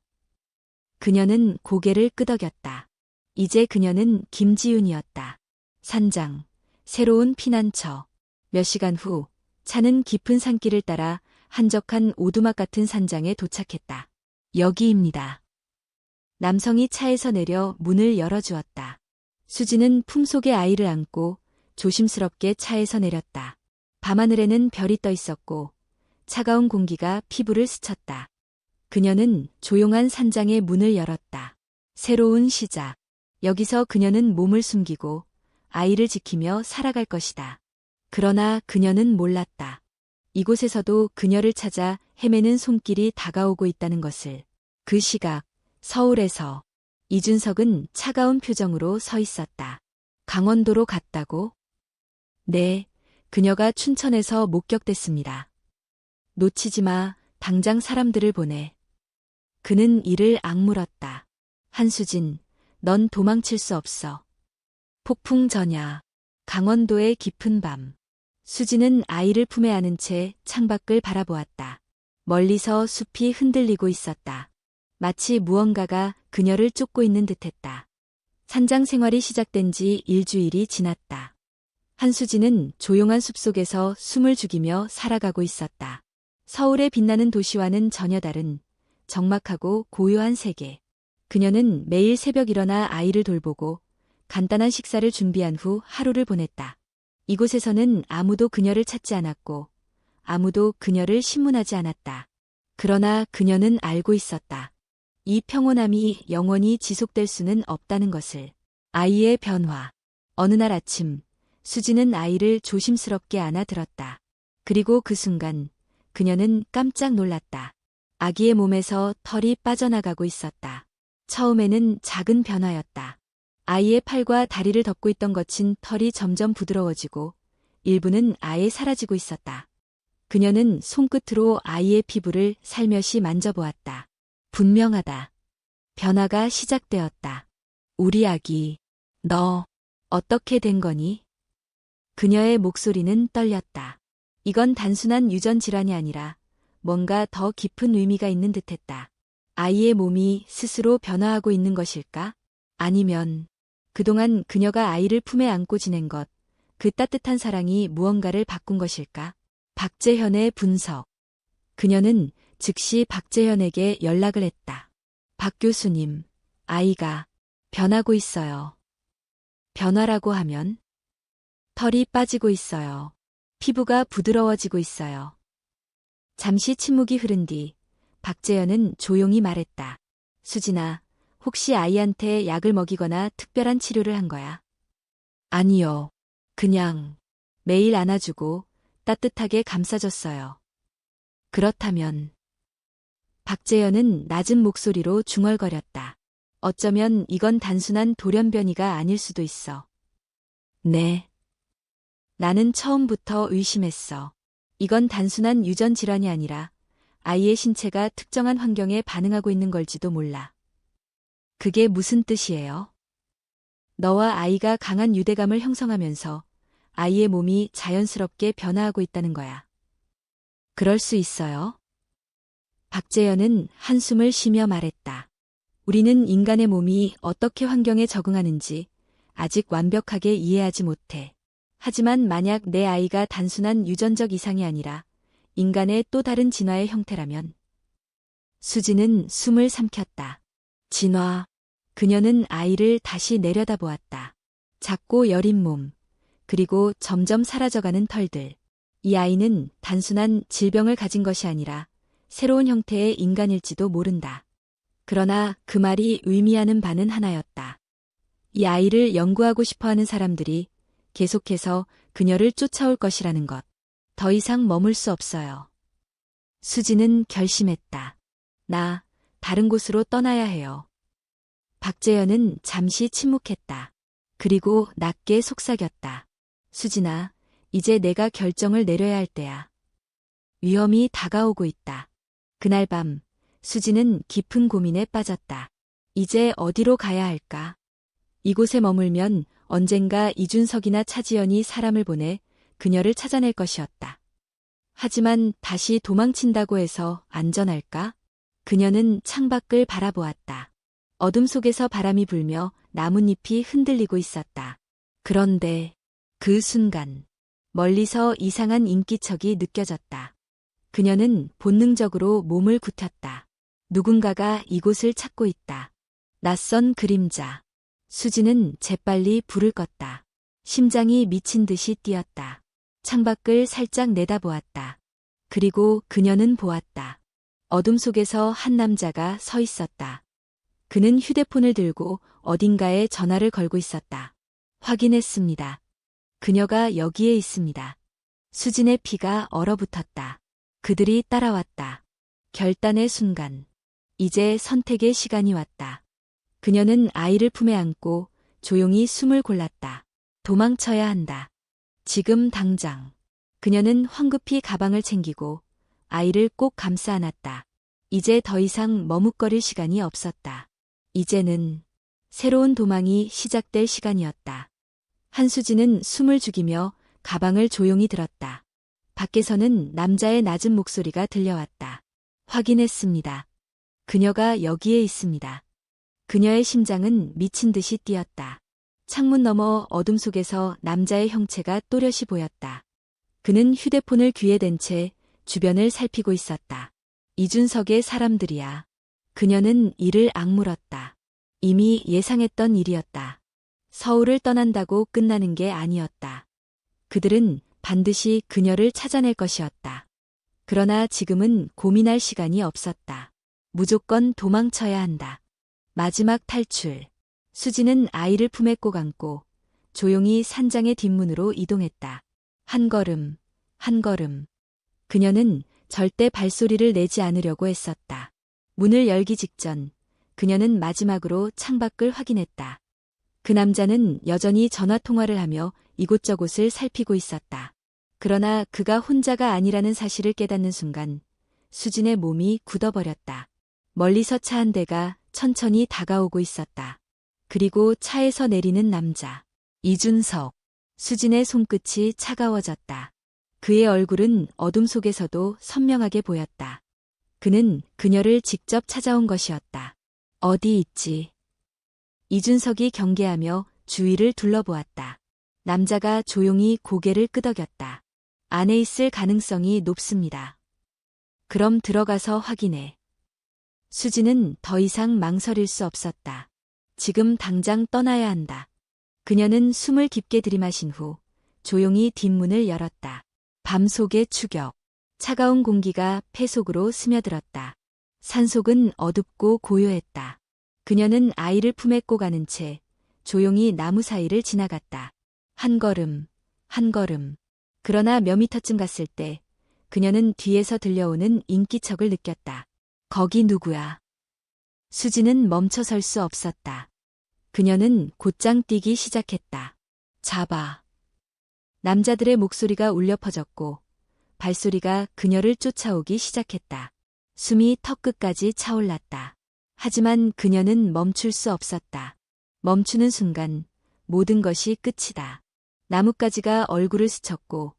그녀는 고개를 끄덕였다. 이제 그녀는 김지윤이었다. 산장, 새로운 피난처. 몇 시간 후 차는 깊은 산길을 따라 한적한 오두막 같은 산장에 도착했다. 여기입니다. 남성이 차에서 내려 문을 열어주었다. 수지는 품속에 아이를 안고 조심스럽게 차에서 내렸다. 밤하늘에는 별이 떠 있었고 차가운 공기가 피부를 스쳤다. 그녀는 조용한 산장의 문을 열었다. 새로운 시작. 여기서 그녀는 몸을 숨기고 아이를 지키며 살아갈 것이다. 그러나 그녀는 몰랐다. 이곳에서도 그녀를 찾아 헤매는 손길이 다가오고 있다는 것을. 그 시각, 서울에서 이준석은 차가운 표정으로 서 있었다. 강원도로 갔다고? 네, 그녀가 춘천에서 목격됐습니다. 놓치지 마, 당장 사람들을 보내. 그는 이를 악물었다. 한수진, 넌 도망칠 수 없어. 폭풍 전야, 강원도의 깊은 밤. 수지는 아이를 품에 안은 채 창밖을 바라보았다. 멀리서 숲이 흔들리고 있었다. 마치 무언가가 그녀를 쫓고 있는 듯했다. 산장 생활이 시작된 지 일주일이 지났다. 한수진은 조용한 숲속에서 숨을 죽이며 살아가고 있었다. 서울의 빛나는 도시와는 전혀 다른 적막하고 고요한 세계. 그녀는 매일 새벽 일어나 아이를 돌보고 간단한 식사를 준비한 후 하루를 보냈다. 이곳에서는 아무도 그녀를 찾지 않았고 아무도 그녀를 신문하지 않았다. 그러나 그녀는 알고 있었다. 이 평온함이 영원히 지속될 수는 없다는 것을. 아이의 변화. 어느 날 아침, 수지는 아이를 조심스럽게 안아들었다. 그리고 그 순간 그녀는 깜짝 놀랐다. 아기의 몸에서 털이 빠져나가고 있었다. 처음에는 작은 변화였다. 아이의 팔과 다리를 덮고 있던 거친 털이 점점 부드러워지고 일부는 아예 사라지고 있었다. 그녀는 손끝으로 아이의 피부를 살며시 만져보았다. 분명하다. 변화가 시작되었다. 우리 아기, 너, 어떻게 된 거니? 그녀의 목소리는 떨렸다. 이건 단순한 유전 질환이 아니라 뭔가 더 깊은 의미가 있는 듯했다. 아이의 몸이 스스로 변화하고 있는 것일까? 아니면 그동안 그녀가 아이를 품에 안고 지낸 것, 그 따뜻한 사랑이 무언가를 바꾼 것일까? 박재현의 분석. 그녀는 즉시 박재현에게 연락을 했다. 박 교수님, 아이가 변하고 있어요. 변화라고 하면? 털이 빠지고 있어요. 피부가 부드러워지고 있어요. 잠시 침묵이 흐른 뒤 박재현은 조용히 말했다. 수진아, 혹시 아이한테 약을 먹이거나 특별한 치료를 한 거야? 아니요. 그냥 매일 안아주고 따뜻하게 감싸줬어요. 그렇다면 박재현은 낮은 목소리로 중얼거렸다. 어쩌면 이건 단순한 돌연변이가 아닐 수도 있어. 네. 나는 처음부터 의심했어. 이건 단순한 유전 질환이 아니라 아이의 신체가 특정한 환경에 반응하고 있는 걸지도 몰라. 그게 무슨 뜻이에요? 너와 아이가 강한 유대감을 형성하면서 아이의 몸이 자연스럽게 변화하고 있다는 거야. 그럴 수 있어요? 박재현은 한숨을 쉬며 말했다. 우리는 인간의 몸이 어떻게 환경에 적응하는지 아직 완벽하게 이해하지 못해. 하지만 만약 내 아이가 단순한 유전적 이상이 아니라 인간의 또 다른 진화의 형태라면. 수지는 숨을 삼켰다. 진화. 그녀는 아이를 다시 내려다보았다. 작고 여린 몸, 그리고 점점 사라져가는 털들. 이 아이는 단순한 질병을 가진 것이 아니라 새로운 형태의 인간일지도 모른다. 그러나 그 말이 의미하는 바는 하나였다. 이 아이를 연구하고 싶어하는 사람들이 계속해서 그녀를 쫓아올 것이라는 것. 더 이상 머물 수 없어요. 수지는 결심했다. 나 다른 곳으로 떠나야 해요. 박재현은 잠시 침묵했다. 그리고 낮게 속삭였다. 수진아, 이제 내가 결정을 내려야 할 때야. 위험이 다가오고 있다. 그날 밤, 수지는 깊은 고민에 빠졌다. 이제 어디로 가야 할까? 이곳에 머물면 언젠가 이준석이나 차지연이 사람을 보내 그녀를 찾아낼 것이었다. 하지만 다시 도망친다고 해서 안전할까? 그녀는 창밖을 바라보았다. 어둠 속에서 바람이 불며 나뭇잎이 흔들리고 있었다. 그런데 그 순간 멀리서 이상한 인기척이 느껴졌다. 그녀는 본능적으로 몸을 굽혔다. 누군가가 이곳을 찾고 있다. 낯선 그림자. 수지는 재빨리 불을 껐다. 심장이 미친 듯이 뛰었다. 창밖을 살짝 내다보았다. 그리고 그녀는 보았다. 어둠 속에서 한 남자가 서 있었다. 그는 휴대폰을 들고 어딘가에 전화를 걸고 있었다. 확인했습니다. 그녀가 여기에 있습니다. 수진의 피가 얼어붙었다. 그들이 따라왔다. 결단의 순간. 이제 선택의 시간이 왔다. 그녀는 아이를 품에 안고 조용히 숨을 골랐다. 도망쳐야 한다. 지금 당장. 그녀는 황급히 가방을 챙기고 아이를 꼭 감싸 안았다. 이제 더 이상 머뭇거릴 시간이 없었다. 이제는 새로운 도망이 시작될 시간이었다. 한수진은 숨을 죽이며 가방을 조용히 들었다. 밖에서는 남자의 낮은 목소리가 들려왔다. 확인했습니다. 그녀가 여기에 있습니다. 그녀의 심장은 미친 듯이 뛰었다. 창문 너머 어둠 속에서 남자의 형체가 또렷이 보였다. 그는 휴대폰을 귀에 댄 채 주변을 살피고 있었다. 이준석의 사람들이야. 그녀는 이를 악물었다. 이미 예상했던 일이었다. 서울을 떠난다고 끝나는 게 아니었다. 그들은 반드시 그녀를 찾아낼 것이었다. 그러나 지금은 고민할 시간이 없었다. 무조건 도망쳐야 한다. 마지막 탈출. 수지는 아이를 품에 꼭 안고 조용히 산장의 뒷문으로 이동했다. 한 걸음, 한 걸음. 그녀는 절대 발소리를 내지 않으려고 했었다. 문을 열기 직전 그녀는 마지막으로 창밖을 확인했다. 그 남자는 여전히 전화통화를 하며 이곳저곳을 살피고 있었다. 그러나 그가 혼자가 아니라는 사실을 깨닫는 순간 수진의 몸이 굳어버렸다. 멀리서 차 한 대가 천천히 다가오고 있었다. 그리고 차에서 내리는 남자. 이준석. 수진의 손끝이 차가워졌다. 그의 얼굴은 어둠 속에서도 선명하게 보였다. 그는 그녀를 직접 찾아온 것이었다. 어디 있지? 이준석이 경계하며 주위를 둘러보았다. 남자가 조용히 고개를 끄덕였다. 안에 있을 가능성이 높습니다. 그럼 들어가서 확인해. 수지는 더 이상 망설일 수 없었다. 지금 당장 떠나야 한다. 그녀는 숨을 깊게 들이마신 후 조용히 뒷문을 열었다. 밤속의 추격. 차가운 공기가 폐 속으로 스며들었다. 산속은 어둡고 고요했다. 그녀는 아이를 품에 꼭 안은 채 조용히 나무 사이를 지나갔다. 한 걸음, 한 걸음. 그러나 몇 미터쯤 갔을 때 그녀는 뒤에서 들려오는 인기척을 느꼈다. 거기 누구야? 수지는 멈춰설 수 없었다. 그녀는 곧장 뛰기 시작했다. 잡아. 남자들의 목소리가 울려 퍼졌고 발소리가 그녀를 쫓아오기 시작했다. 숨이 턱끝까지 차올랐다. 하지만 그녀는 멈출 수 없었다. 멈추는 순간 모든 것이 끝이다. 나뭇가지가 얼굴을 스쳤고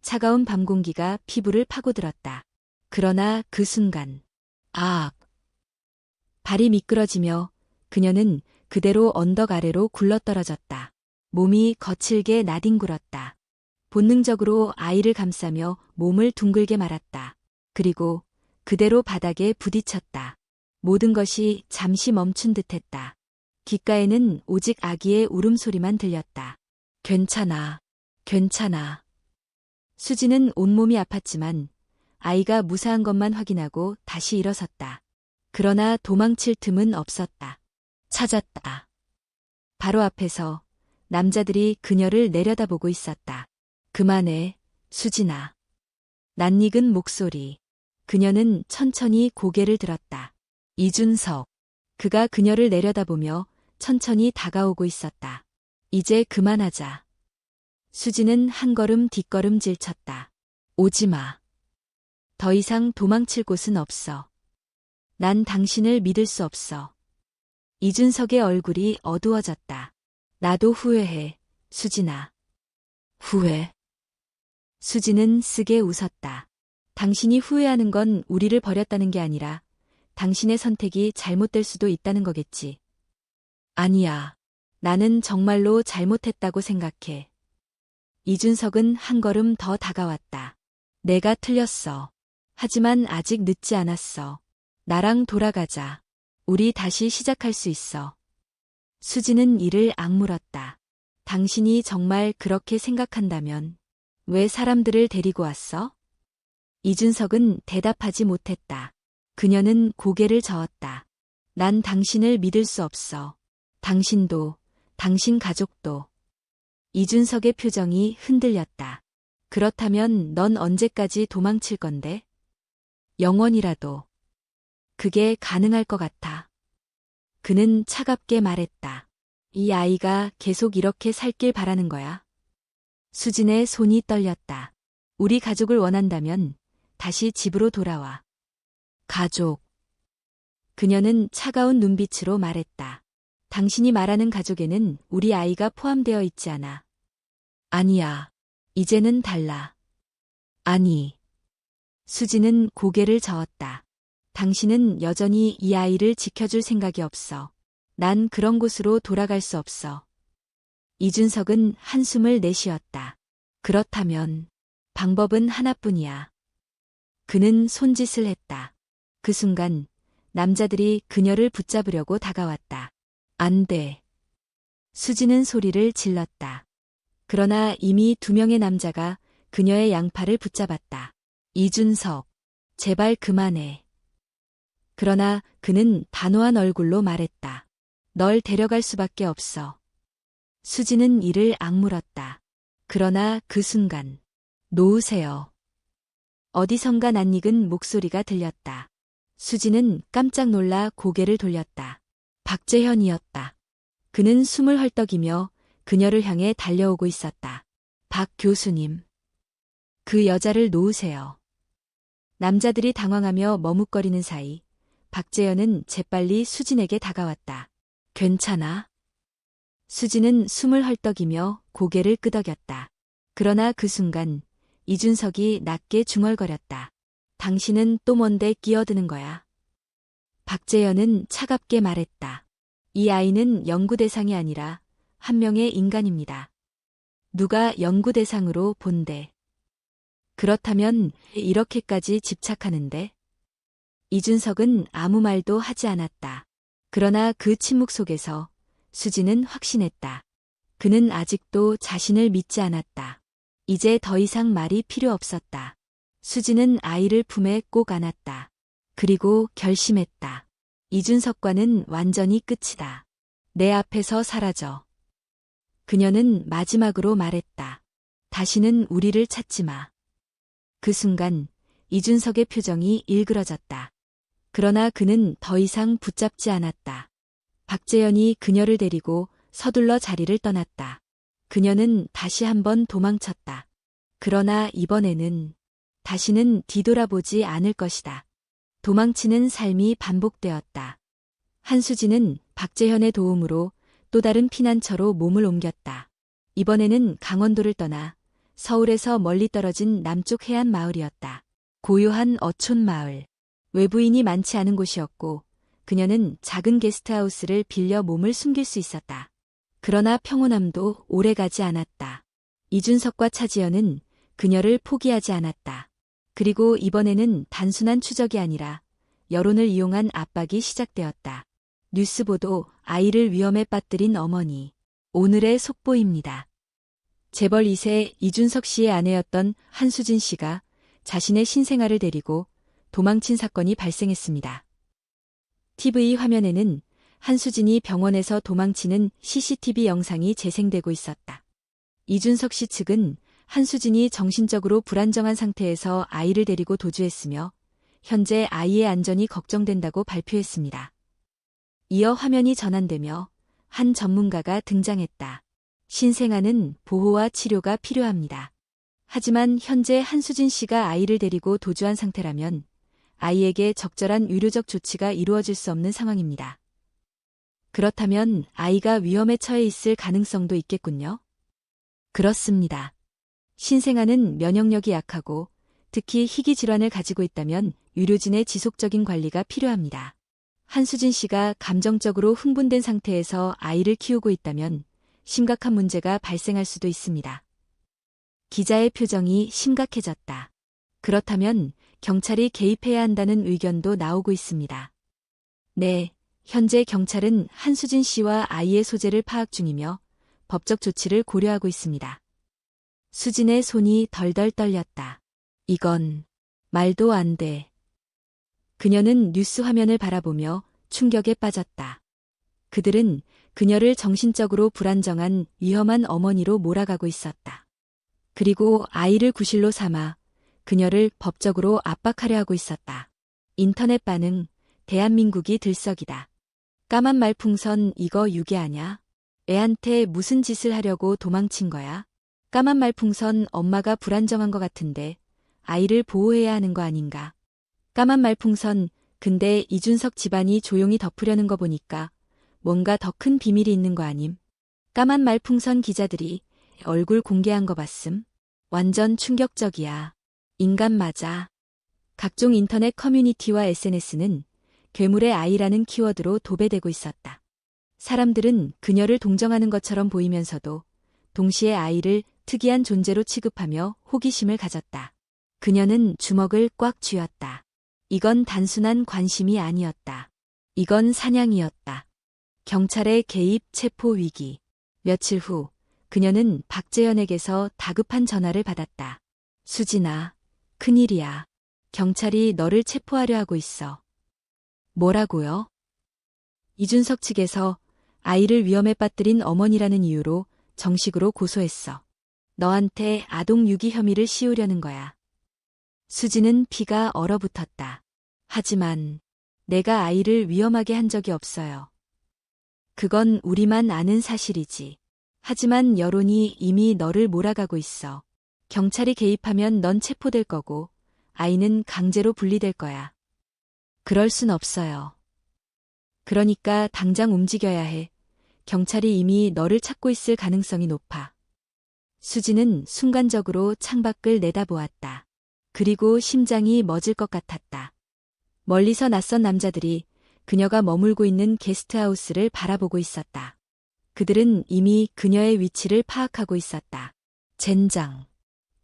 차가운 밤 공기가 피부를 파고들었다. 그러나 그 순간 발이 미끄러지며 그녀는 그대로 언덕 아래로 굴러떨어졌다. 몸이 거칠게 나뒹굴었다. 본능적으로 아이를 감싸며 몸을 둥글게 말았다. 그리고 그대로 바닥에 부딪혔다. 모든 것이 잠시 멈춘 듯했다. 귓가에는 오직 아기의 울음소리만 들렸다. 괜찮아, 괜찮아. 수지는 온몸이 아팠지만 아이가 무사한 것만 확인하고 다시 일어섰다. 그러나 도망칠 틈은 없었다. 찾았다. 바로 앞에서 남자들이 그녀를 내려다보고 있었다. 그만해, 수진아. 낯익은 목소리. 그녀는 천천히 고개를 들었다. 이준석. 그가 그녀를 내려다보며 천천히 다가오고 있었다. 이제 그만하자. 수지는 한 걸음 뒷걸음질 쳤다. 오지마. 더 이상 도망칠 곳은 없어. 난 당신을 믿을 수 없어. 이준석의 얼굴이 어두워졌다. 나도 후회해, 수진아. 후회? 수지는 쓰게 웃었다. 당신이 후회하는 건 우리를 버렸다는 게 아니라 당신의 선택이 잘못될 수도 있다는 거겠지. 아니야. 나는 정말로 잘못했다고 생각해. 이준석은 한 걸음 더 다가왔다. 내가 틀렸어. 하지만 아직 늦지 않았어. 나랑 돌아가자. 우리 다시 시작할 수 있어. 수지는 이를 악물었다. 당신이 정말 그렇게 생각한다면 왜 사람들을 데리고 왔어? 이준석은 대답하지 못했다. 그녀는 고개를 저었다. 난 당신을 믿을 수 없어. 당신도, 당신 가족도. 이준석의 표정이 흔들렸다. 그렇다면 넌 언제까지 도망칠 건데? 영원이라도. 그게 가능할 것 같아. 그는 차갑게 말했다. 이 아이가 계속 이렇게 살길 바라는 거야. 수진의 손이 떨렸다. 우리 가족을 원한다면 다시 집으로 돌아와. 가족. 그녀는 차가운 눈빛으로 말했다. 당신이 말하는 가족에는 우리 아이가 포함되어 있지 않아. 아니야. 이제는 달라. 아니. 수지는 고개를 저었다. 당신은 여전히 이 아이를 지켜줄 생각이 없어. 난 그런 곳으로 돌아갈 수 없어. 이준석은 한숨을 내쉬었다. 그렇다면 방법은 하나뿐이야. 그는 손짓을 했다. 그 순간 남자들이 그녀를 붙잡으려고 다가왔다. 안 돼. 수지는 소리를 질렀다. 그러나 이미 2명의 남자가 그녀의 양팔을 붙잡았다. 이준석, 제발 그만해. 그러나 그는 단호한 얼굴로 말했다. 널 데려갈 수밖에 없어. 수지는 이를 악물었다. 그러나 그 순간, 놓으세요. 어디선가 낯익은 목소리가 들렸다. 수지는 깜짝 놀라 고개를 돌렸다. 박재현이었다. 그는 숨을 헐떡이며 그녀를 향해 달려오고 있었다. 박 교수님. 그 여자를 놓으세요. 남자들이 당황하며 머뭇거리는 사이 박재현은 재빨리 수진에게 다가왔다. 괜찮아? 수진은 숨을 헐떡이며 고개를 끄덕였다. 그러나 그 순간 이준석이 낮게 중얼거렸다. 당신은 또 뭔데 끼어드는 거야? 박재현은 차갑게 말했다. 이 아이는 연구 대상이 아니라 한 명의 인간입니다. 누가 연구 대상으로 본대. 그렇다면 이렇게까지 집착하는데? 이준석은 아무 말도 하지 않았다. 그러나 그 침묵 속에서 수지는 확신했다. 그는 아직도 자신을 믿지 않았다. 이제 더 이상 말이 필요 없었다. 수지는 아이를 품에 꼭 안았다. 그리고 결심했다. 이준석과는 완전히 끝이다. 내 앞에서 사라져. 그녀는 마지막으로 말했다. 다시는 우리를 찾지 마. 그 순간 이준석의 표정이 일그러졌다. 그러나 그는 더 이상 붙잡지 않았다. 박재현이 그녀를 데리고 서둘러 자리를 떠났다. 그녀는 다시 한번 도망쳤다. 그러나 이번에는 다시는 뒤돌아보지 않을 것이다. 도망치는 삶이 반복되었다. 한수진은 박재현의 도움으로 또 다른 피난처로 몸을 옮겼다. 이번에는 강원도를 떠나 서울에서 멀리 떨어진 남쪽 해안 마을이었다. 고요한 어촌 마을. 외부인이 많지 않은 곳이었고 그녀는 작은 게스트하우스를 빌려 몸을 숨길 수 있었다. 그러나 평온함도 오래가지 않았다. 이준석과 차지연은 그녀를 포기하지 않았다. 그리고 이번에는 단순한 추적이 아니라 여론을 이용한 압박이 시작되었다. 뉴스보도 아이를 위험에 빠뜨린 어머니. 오늘의 속보입니다. 재벌 2세 이준석 씨의 아내였던 한수진 씨가 자신의 신생아를 데리고 도망친 사건이 발생했습니다. TV 화면에는 한수진이 병원에서 도망치는 CCTV 영상이 재생되고 있었다. 이준석 씨 측은 한수진이 정신적으로 불안정한 상태에서 아이를 데리고 도주했으며 현재 아이의 안전이 걱정된다고 발표했습니다. 이어 화면이 전환되며 한 전문가가 등장했다. 신생아는 보호와 치료가 필요합니다. 하지만 현재 한수진 씨가 아이를 데리고 도주한 상태라면 아이에게 적절한 의료적 조치가 이루어질 수 없는 상황입니다. 그렇다면 아이가 위험에 처해 있을 가능성도 있겠군요. 그렇습니다. 신생아는 면역력이 약하고 특히 희귀 질환을 가지고 있다면 의료진의 지속적인 관리가 필요합니다. 한수진 씨가 감정적으로 흥분된 상태에서 아이를 키우고 있다면 심각한 문제가 발생할 수도 있습니다. 기자의 표정이 심각해졌다. 그렇다면 경찰이 개입해야 한다는 의견도 나오고 있습니다. 네, 현재 경찰은 한수진 씨와 아이의 소재를 파악 중이며 법적 조치를 고려하고 있습니다. 수진의 손이 덜덜 떨렸다. 이건 말도 안 돼. 그녀는 뉴스 화면을 바라보며 충격에 빠졌다. 그들은 그녀를 정신적으로 불안정한 위험한 어머니로 몰아가고 있었다. 그리고 아이를 구실로 삼아 그녀를 법적으로 압박하려 하고 있었다. 인터넷 반응, 대한민국이 들썩이다. 까만 말풍선 이거 유괴하냐? 애한테 무슨 짓을 하려고 도망친 거야? 까만 말풍선 엄마가 불안정한 것 같은데 아이를 보호해야 하는 거 아닌가? 까만 말풍선 근데 이준석 집안이 조용히 덮으려는 거 보니까 뭔가 더 큰 비밀이 있는 거 아님? 까만 말풍선 기자들이 얼굴 공개한 거 봤음? 완전 충격적이야. 인간 맞아. 각종 인터넷 커뮤니티와 SNS는 괴물의 아이라는 키워드로 도배되고 있었다. 사람들은 그녀를 동정하는 것처럼 보이면서도 동시에 아이를 특이한 존재로 취급하며 호기심을 가졌다. 그녀는 주먹을 꽉 쥐었다. 이건 단순한 관심이 아니었다. 이건 사냥이었다. 경찰의 개입 체포 위기. 며칠 후 그녀는 박재현에게서 다급한 전화를 받았다. 수진아, 큰일이야. 경찰이 너를 체포하려 하고 있어. 뭐라고요? 이준석 측에서 아이를 위험에 빠뜨린 어머니라는 이유로 정식으로 고소했어. 너한테 아동 유기 혐의를 씌우려는 거야. 수진은 피가 얼어붙었다. 하지만 내가 아이를 위험하게 한 적이 없어요. 그건 우리만 아는 사실이지. 하지만 여론이 이미 너를 몰아가고 있어. 경찰이 개입하면 넌 체포될 거고 아이는 강제로 분리될 거야. 그럴 순 없어요. 그러니까 당장 움직여야 해. 경찰이 이미 너를 찾고 있을 가능성이 높아. 수진은 순간적으로 창밖을 내다보았다. 그리고 심장이 멎을 것 같았다. 멀리서 낯선 남자들이 그녀가 머물고 있는 게스트하우스를 바라보고 있었다. 그들은 이미 그녀의 위치를 파악하고 있었다. 젠장.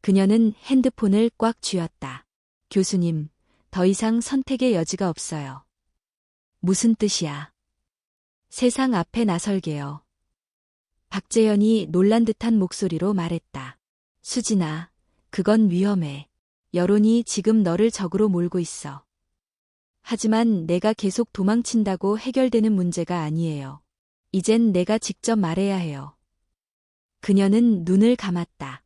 그녀는 핸드폰을 꽉 쥐었다. 교수님, 더 이상 선택의 여지가 없어요. 무슨 뜻이야? 세상 앞에 나설게요. 박재현이 놀란 듯한 목소리로 말했다. 수진아, 그건 위험해. 여론이 지금 너를 적으로 몰고 있어. 하지만 내가 계속 도망친다고 해결되는 문제가 아니에요. 이젠 내가 직접 말해야 해요. 그녀는 눈을 감았다.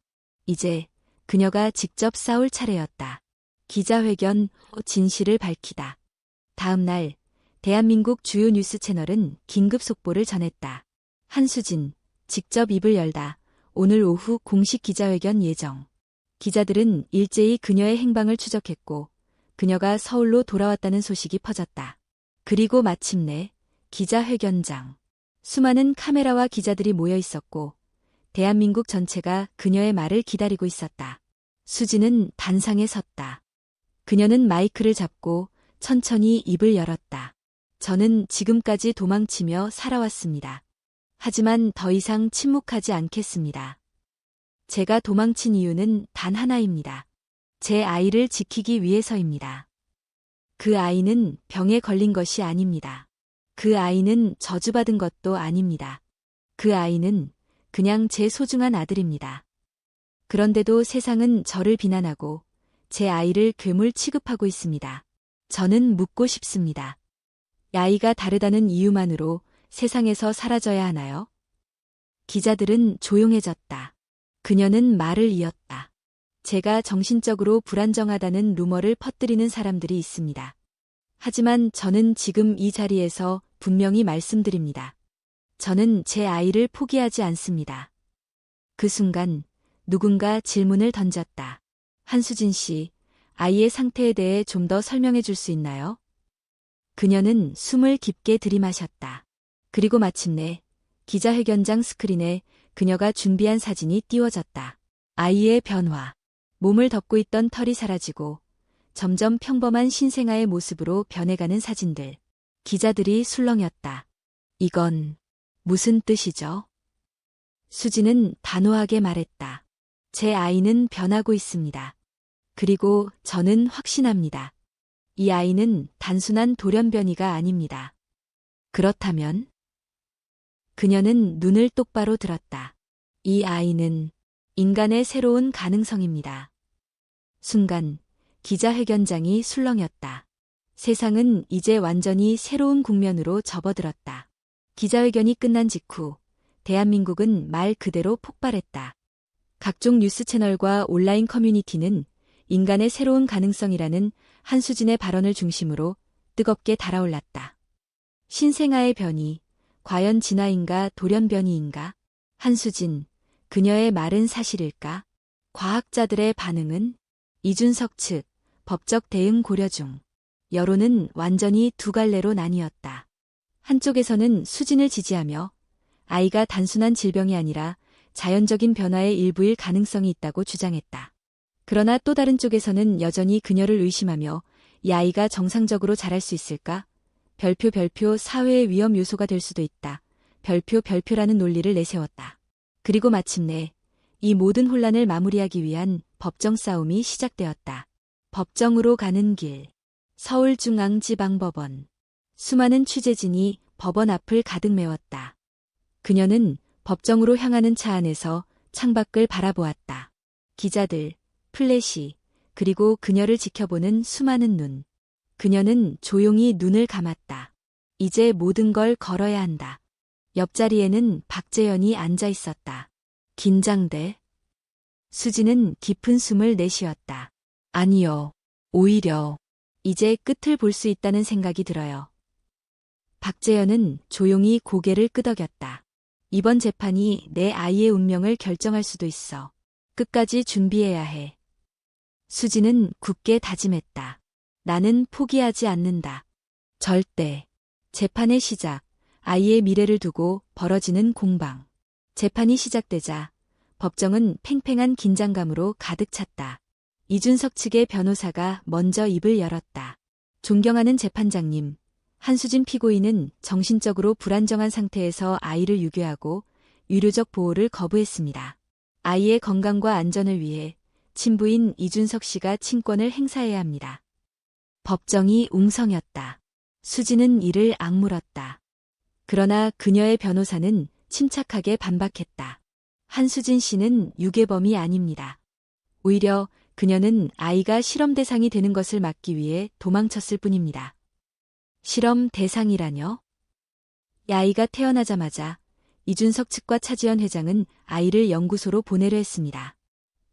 이제 그녀가 직접 싸울 차례였다. 기자회견 후 진실을 밝히다. 다음 날 대한민국 주요 뉴스 채널은 긴급 속보를 전했다. 한수진, 직접 입을 열다. 오늘 오후 공식 기자회견 예정. 기자들은 일제히 그녀의 행방을 추적했고 그녀가 서울로 돌아왔다는 소식이 퍼졌다. 그리고 마침내 기자회견장. 수많은 카메라와 기자들이 모여 있었고 대한민국 전체가 그녀의 말을 기다리고 있었다. 수진은 단상에 섰다. 그녀는 마이크를 잡고 천천히 입을 열었다. 저는 지금까지 도망치며 살아왔습니다. 하지만 더 이상 침묵하지 않겠습니다. 제가 도망친 이유는 단 하나입니다. 제 아이를 지키기 위해서입니다. 그 아이는 병에 걸린 것이 아닙니다. 그 아이는 저주받은 것도 아닙니다. 그 아이는 그냥 제 소중한 아들입니다. 그런데도 세상은 저를 비난하고 제 아이를 괴물 취급하고 있습니다. 저는 묻고 싶습니다. 아이가 다르다는 이유만으로 세상에서 사라져야 하나요? 기자들은 조용해졌다. 그녀는 말을 이었다. 제가 정신적으로 불안정하다는 루머를 퍼뜨리는 사람들이 있습니다. 하지만 저는 지금 이 자리에서 분명히 말씀드립니다. 저는 제 아이를 포기하지 않습니다. 그 순간 누군가 질문을 던졌다. 한수진 씨, 아이의 상태에 대해 좀 더 설명해 줄 수 있나요? 그녀는 숨을 깊게 들이마셨다. 그리고 마침내 기자회견장 스크린에 그녀가 준비한 사진이 띄워졌다. 아이의 변화. 몸을 덮고 있던 털이 사라지고 점점 평범한 신생아의 모습으로 변해가는 사진들. 기자들이 술렁였다. 이건 무슨 뜻이죠? 수지는 단호하게 말했다. 제 아이는 변하고 있습니다. 그리고 저는 확신합니다. 이 아이는 단순한 돌연변이가 아닙니다. 그렇다면? 그녀는 눈을 똑바로 들었다. 이 아이는 인간의 새로운 가능성입니다. 순간 기자회견장이 술렁였다. 세상은 이제 완전히 새로운 국면으로 접어들었다. 기자회견이 끝난 직후 대한민국은 말 그대로 폭발했다. 각종 뉴스 채널과 온라인 커뮤니티는 인간의 새로운 가능성이라는 한수진의 발언을 중심으로 뜨겁게 달아올랐다. 신생아의 변이, 과연 진화인가 돌연변이인가? 한수진, 그녀의 말은 사실일까? 과학자들의 반응은? 이준석 측, 법적 대응 고려 중. 여론은 완전히 두 갈래로 나뉘었다. 한쪽에서는 수진을 지지하며 아이가 단순한 질병이 아니라 자연적인 변화의 일부일 가능성이 있다고 주장했다. 그러나 또 다른 쪽에서는 여전히 그녀를 의심하며 이 아이가 정상적으로 자랄 수 있을까? 별표 사회의 위험 요소가 될 수도 있다. 별표라는 논리를 내세웠다. 그리고 마침내 이 모든 혼란을 마무리하기 위한 법정 싸움이 시작되었다. 법정으로 가는 길. 서울중앙지방법원. 수많은 취재진이 법원 앞을 가득 메웠다. 그녀는 법정으로 향하는 차 안에서 창밖을 바라보았다. 기자들, 플래시, 그리고 그녀를 지켜보는 수많은 눈. 그녀는 조용히 눈을 감았다. 이제 모든 걸 걸어야 한다. 옆자리에는 박재현이 앉아 있었다. 긴장돼? 수지는 깊은 숨을 내쉬었다. 아니요. 오히려 이제 끝을 볼 수 있다는 생각이 들어요. 박재현은 조용히 고개를 끄덕였다. 이번 재판이 내 아이의 운명을 결정할 수도 있어. 끝까지 준비해야 해. 수지는 굳게 다짐했다. 나는 포기하지 않는다. 절대. 재판의 시작. 아이의 미래를 두고 벌어지는 공방. 재판이 시작되자 법정은 팽팽한 긴장감으로 가득 찼다. 이준석 측의 변호사가 먼저 입을 열었다. 존경하는 재판장님, 한수진 피고인은 정신적으로 불안정한 상태에서 아이를 유괴하고 유료적 보호를 거부했습니다. 아이의 건강과 안전을 위해 친부인 이준석 씨가 친권을 행사해야 합니다. 법정이 웅성였다. 수지는 이를 악물었다. 그러나 그녀의 변호사는 침착하게 반박했다. 한수진 씨는 유괴범이 아닙니다. 오히려 그녀는 아이가 실험 대상이 되는 것을 막기 위해 도망쳤을 뿐입니다. 실험 대상이라뇨? 이 아이가 태어나자마자 이준석 측과 차지현 회장은 아이를 연구소로 보내려 했습니다.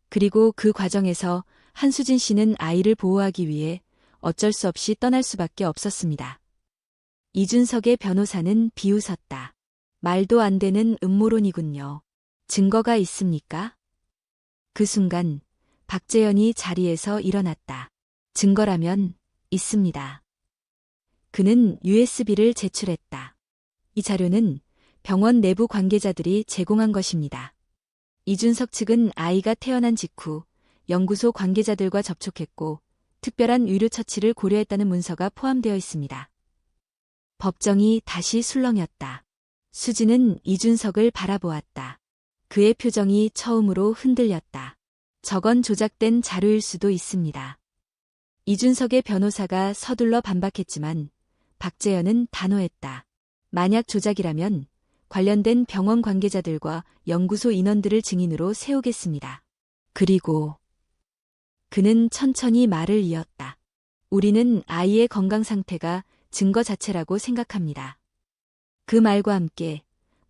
그리고 그 과정에서 한수진 씨는 아이를 보호하기 위해 어쩔 수 없이 떠날 수밖에 없었습니다. 이준석의 변호사는 비웃었다. 말도 안 되는 음모론이군요. 증거가 있습니까? 그 순간 박재현이 자리에서 일어났다. 증거라면 있습니다. 그는 USB를 제출했다. 이 자료는 병원 내부 관계자들이 제공한 것입니다. 이준석 측은 아이가 태어난 직후 연구소 관계자들과 접촉했고 특별한 의료 처치를 고려했다는 문서가 포함되어 있습니다. 법정이 다시 술렁였다. 수지는 이준석을 바라보았다. 그의 표정이 처음으로 흔들렸다. 저건 조작된 자료일 수도 있습니다. 이준석의 변호사가 서둘러 반박했지만 박재현은 단호했다. 만약 조작이라면 관련된 병원 관계자들과 연구소 인원들을 증인으로 세우겠습니다. 그리고 그는 천천히 말을 이었다. 우리는 아이의 건강 상태가 증거 자체라고 생각합니다. 그 말과 함께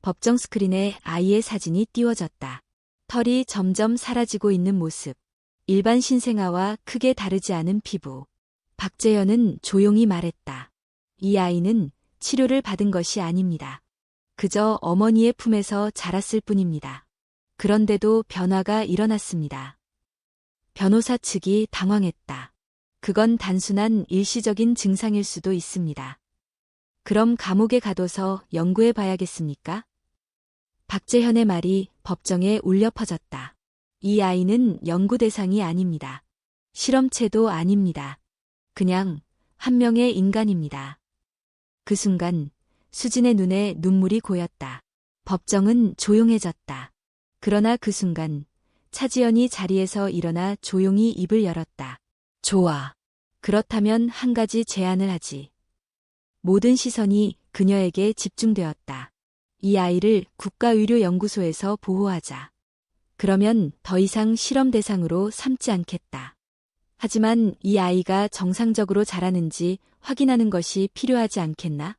법정 스크린에 아이의 사진이 띄워졌다. 털이 점점 사라지고 있는 모습. 일반 신생아와 크게 다르지 않은 피부. 박재현은 조용히 말했다. 이 아이는 치료를 받은 것이 아닙니다. 그저 어머니의 품에서 자랐을 뿐입니다. 그런데도 변화가 일어났습니다. 변호사 측이 당황했다. 그건 단순한 일시적인 증상일 수도 있습니다. 그럼 감옥에 가둬서 연구해 봐야겠습니까? 박재현의 말이 법정에 울려 퍼졌다. 이 아이는 연구 대상이 아닙니다. 실험체도 아닙니다. 그냥 한 명의 인간입니다. 그 순간 수진의 눈에 눈물이 고였다. 법정은 조용해졌다. 그러나 그 순간 차지연이 자리에서 일어나 조용히 입을 열었다. 좋아. 그렇다면 한 가지 제안을 하지. 모든 시선이 그녀에게 집중되었다. 이 아이를 국가의료연구소에서 보호하자. 그러면 더 이상 실험 대상으로 삼지 않겠다. 하지만 이 아이가 정상적으로 자라는지 확인하는 것이 필요하지 않겠나?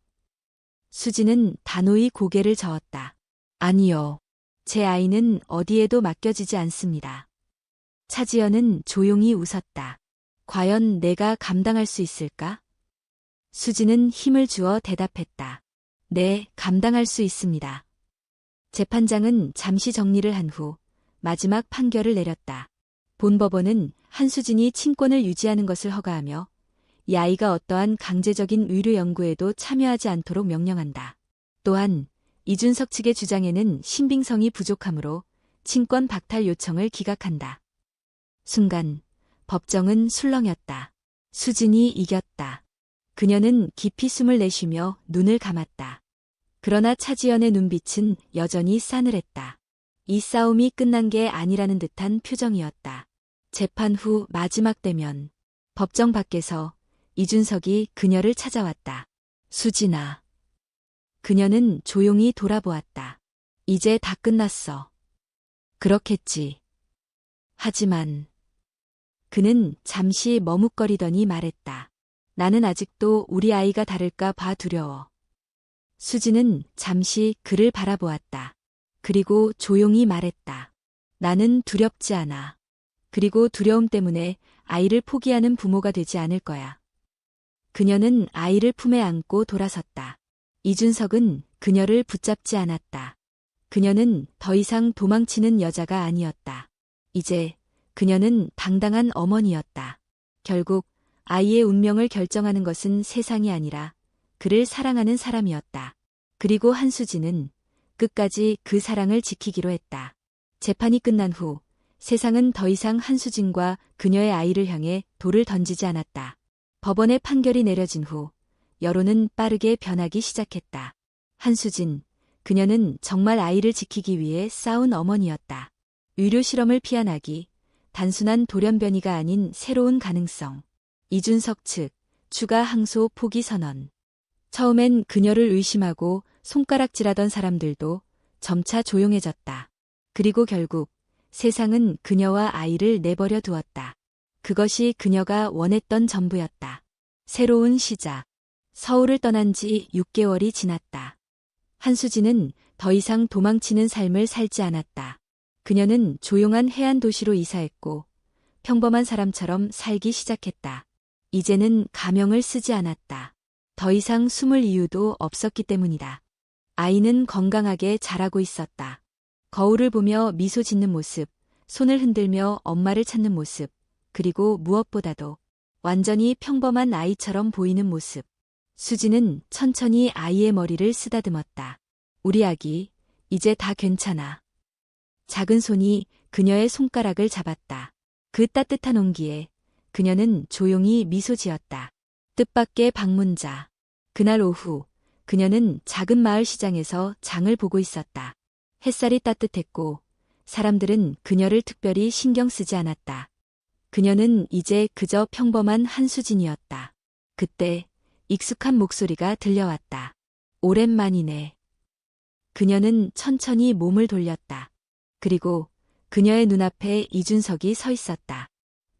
수지는 단호히 고개를 저었다. 아니요. 제 아이는 어디에도 맡겨지지 않습니다. 차지연은 조용히 웃었다. 과연 내가 감당할 수 있을까? 수지는 힘을 주어 대답했다. 네, 감당할 수 있습니다. 재판장은 잠시 정리를 한 후 마지막 판결을 내렸다. 본법원은 한수진이 친권을 유지하는 것을 허가하며 이 아이가 어떠한 강제적인 의료 연구에도 참여하지 않도록 명령한다. 또한 이준석 측의 주장에는 신빙성이 부족하므로 친권 박탈 요청을 기각한다. 순간 법정은 술렁였다. 수진이 이겼다. 그녀는 깊이 숨을 내쉬며 눈을 감았다. 그러나 차지연의 눈빛은 여전히 싸늘했다. 이 싸움이 끝난 게 아니라는 듯한 표정이었다. 재판 후 마지막 대면. 법정 밖에서 이준석이 그녀를 찾아왔다. 수진아. 그녀는 조용히 돌아보았다. 이제 다 끝났어. 그렇겠지. 하지만 그는 잠시 머뭇거리더니 말했다. 나는 아직도 우리 아이가 다를까 봐 두려워. 수지는 잠시 그를 바라보았다. 그리고 조용히 말했다. 나는 두렵지 않아. 그리고 두려움 때문에 아이를 포기하는 부모가 되지 않을 거야. 그녀는 아이를 품에 안고 돌아섰다. 이준석은 그녀를 붙잡지 않았다. 그녀는 더 이상 도망치는 여자가 아니었다. 이제 그녀는 당당한 어머니였다. 결국 아이의 운명을 결정하는 것은 세상이 아니라 그를 사랑하는 사람이었다. 그리고 한수진은 끝까지 그 사랑을 지키기로 했다. 재판이 끝난 후 세상은 더 이상 한수진과 그녀의 아이를 향해 돌을 던지지 않았다. 법원의 판결이 내려진 후 여론은 빠르게 변하기 시작했다. 한수진, 그녀는 정말 아이를 지키기 위해 싸운 어머니였다. 의료 실험을 피한 아기, 단순한 돌연변이가 아닌 새로운 가능성. 이준석 측, 추가 항소 포기 선언. 처음엔 그녀를 의심하고 손가락질하던 사람들도 점차 조용해졌다. 그리고 결국 세상은 그녀와 아이를 내버려 두었다. 그것이 그녀가 원했던 전부였다. 새로운 시작. 서울을 떠난 지 6개월이 지났다. 한수진은 더 이상 도망치는 삶을 살지 않았다. 그녀는 조용한 해안 도시로 이사했고 평범한 사람처럼 살기 시작했다. 이제는 가명을 쓰지 않았다. 더 이상 숨을 이유도 없었기 때문이다. 아이는 건강하게 자라고 있었다. 거울을 보며 미소 짓는 모습, 손을 흔들며 엄마를 찾는 모습, 그리고 무엇보다도 완전히 평범한 아이처럼 보이는 모습. 수지는 천천히 아이의 머리를 쓰다듬었다. 우리 아기, 이제 다 괜찮아. 작은 손이 그녀의 손가락을 잡았다. 그 따뜻한 온기에 그녀는 조용히 미소 지었다. 뜻밖의 방문자. 그날 오후 그녀는 작은 마을 시장에서 장을 보고 있었다. 햇살이 따뜻했고 사람들은 그녀를 특별히 신경 쓰지 않았다. 그녀는 이제 그저 평범한 한수진이었다. 그때 익숙한 목소리가 들려왔다. 오랜만이네. 그녀는 천천히 몸을 돌렸다. 그리고 그녀의 눈앞에 이준석이 서 있었다.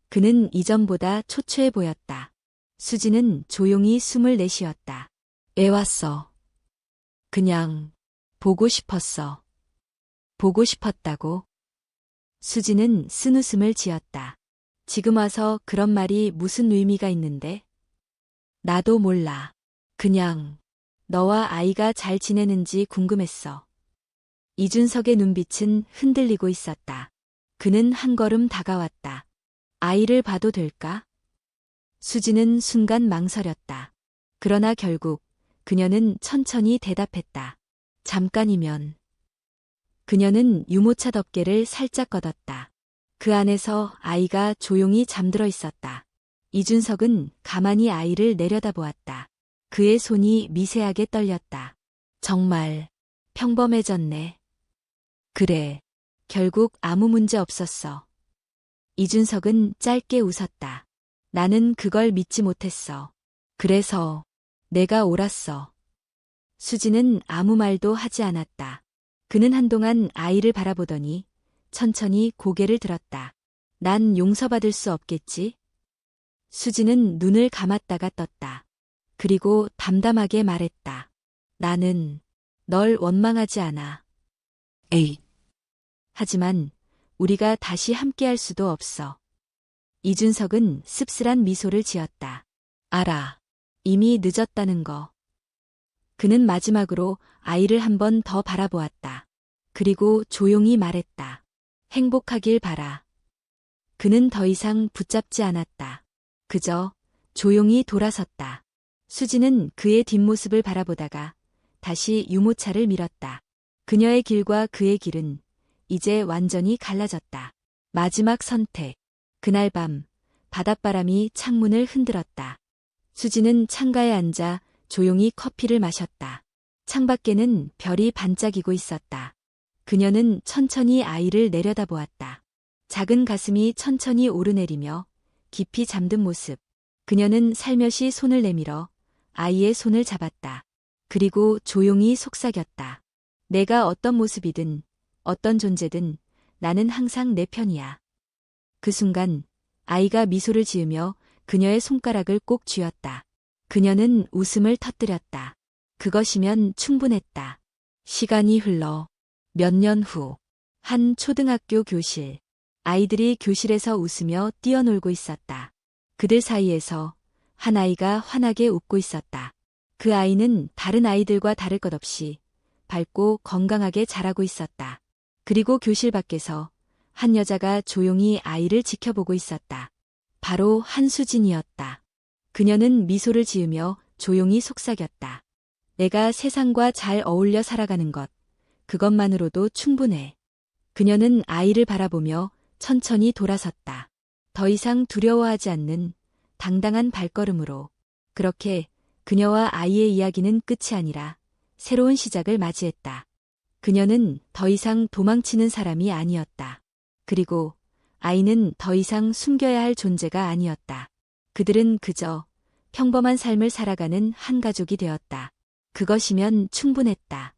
그는 이전보다 초췌해 보였다. 수지는 조용히 숨을 내쉬었다. 애 왔어. 그냥 보고 싶었어. 보고 싶었다고? 수지는 쓴웃음을 지었다. 지금 와서 그런 말이 무슨 의미가 있는데? 나도 몰라. 그냥 너와 아이가 잘 지내는지 궁금했어. 이준석의 눈빛은 흔들리고 있었다. 그는 한 걸음 다가왔다. 아이를 봐도 될까? 수지는 순간 망설였다. 그러나 결국 그녀는 천천히 대답했다. 잠깐이면. 그녀는 유모차 덮개를 살짝 걷었다. 그 안에서 아이가 조용히 잠들어 있었다. 이준석은 가만히 아이를 내려다보았다. 그의 손이 미세하게 떨렸다. 정말 평범해졌네. 그래. 결국 아무 문제 없었어. 이준석은 짧게 웃었다. 나는 그걸 믿지 못했어. 그래서 내가 옳았어. 수지는 아무 말도 하지 않았다. 그는 한동안 아이를 바라보더니 천천히 고개를 들었다. 난 용서받을 수 없겠지? 수지는 눈을 감았다가 떴다. 그리고 담담하게 말했다. 나는 널 원망하지 않아. 에이. 하지만 우리가 다시 함께할 수도 없어. 이준석은 씁쓸한 미소를 지었다. 알아. 이미 늦었다는 거. 그는 마지막으로 아이를 한 번 더 바라보았다. 그리고 조용히 말했다. 행복하길 바라. 그는 더 이상 붙잡지 않았다. 그저 조용히 돌아섰다. 수지는 그의 뒷모습을 바라보다가 다시 유모차를 밀었다. 그녀의 길과 그의 길은 이제 완전히 갈라졌다. 마지막 선택. 그날 밤 바닷바람이 창문을 흔들었다. 수지는 창가에 앉아 조용히 커피를 마셨다. 창밖에는 별이 반짝이고 있었다. 그녀는 천천히 아이를 내려다보았다. 작은 가슴이 천천히 오르내리며 깊이 잠든 모습. 그녀는 살며시 손을 내밀어 아이의 손을 잡았다. 그리고 조용히 속삭였다. 내가 어떤 모습이든 어떤 존재든 나는 항상 내 편이야. 그 순간 아이가 미소를 지으며 그녀의 손가락을 꼭 쥐었다. 그녀는 웃음을 터뜨렸다. 그것이면 충분했다. 시간이 흘러 몇 년 후, 한 초등학교 교실. 아이들이 교실에서 웃으며 뛰어놀고 있었다. 그들 사이에서 한 아이가 환하게 웃고 있었다. 그 아이는 다른 아이들과 다를 것 없이 밝고 건강하게 자라고 있었다. 그리고 교실 밖에서 한 여자가 조용히 아이를 지켜보고 있었다. 바로 한수진이었다. 그녀는 미소를 지으며 조용히 속삭였다. 내가 세상과 잘 어울려 살아가는 것, 그것만으로도 충분해. 그녀는 아이를 바라보며 천천히 돌아섰다. 더 이상 두려워하지 않는 당당한 발걸음으로. 그렇게 그녀와 아이의 이야기는 끝이 아니라 새로운 시작을 맞이했다. 그녀는 더 이상 도망치는 사람이 아니었다. 그리고 아이는 더 이상 숨겨야 할 존재가 아니었다. 그들은 그저 평범한 삶을 살아가는 한 가족이 되었다. 그것이면 충분했다.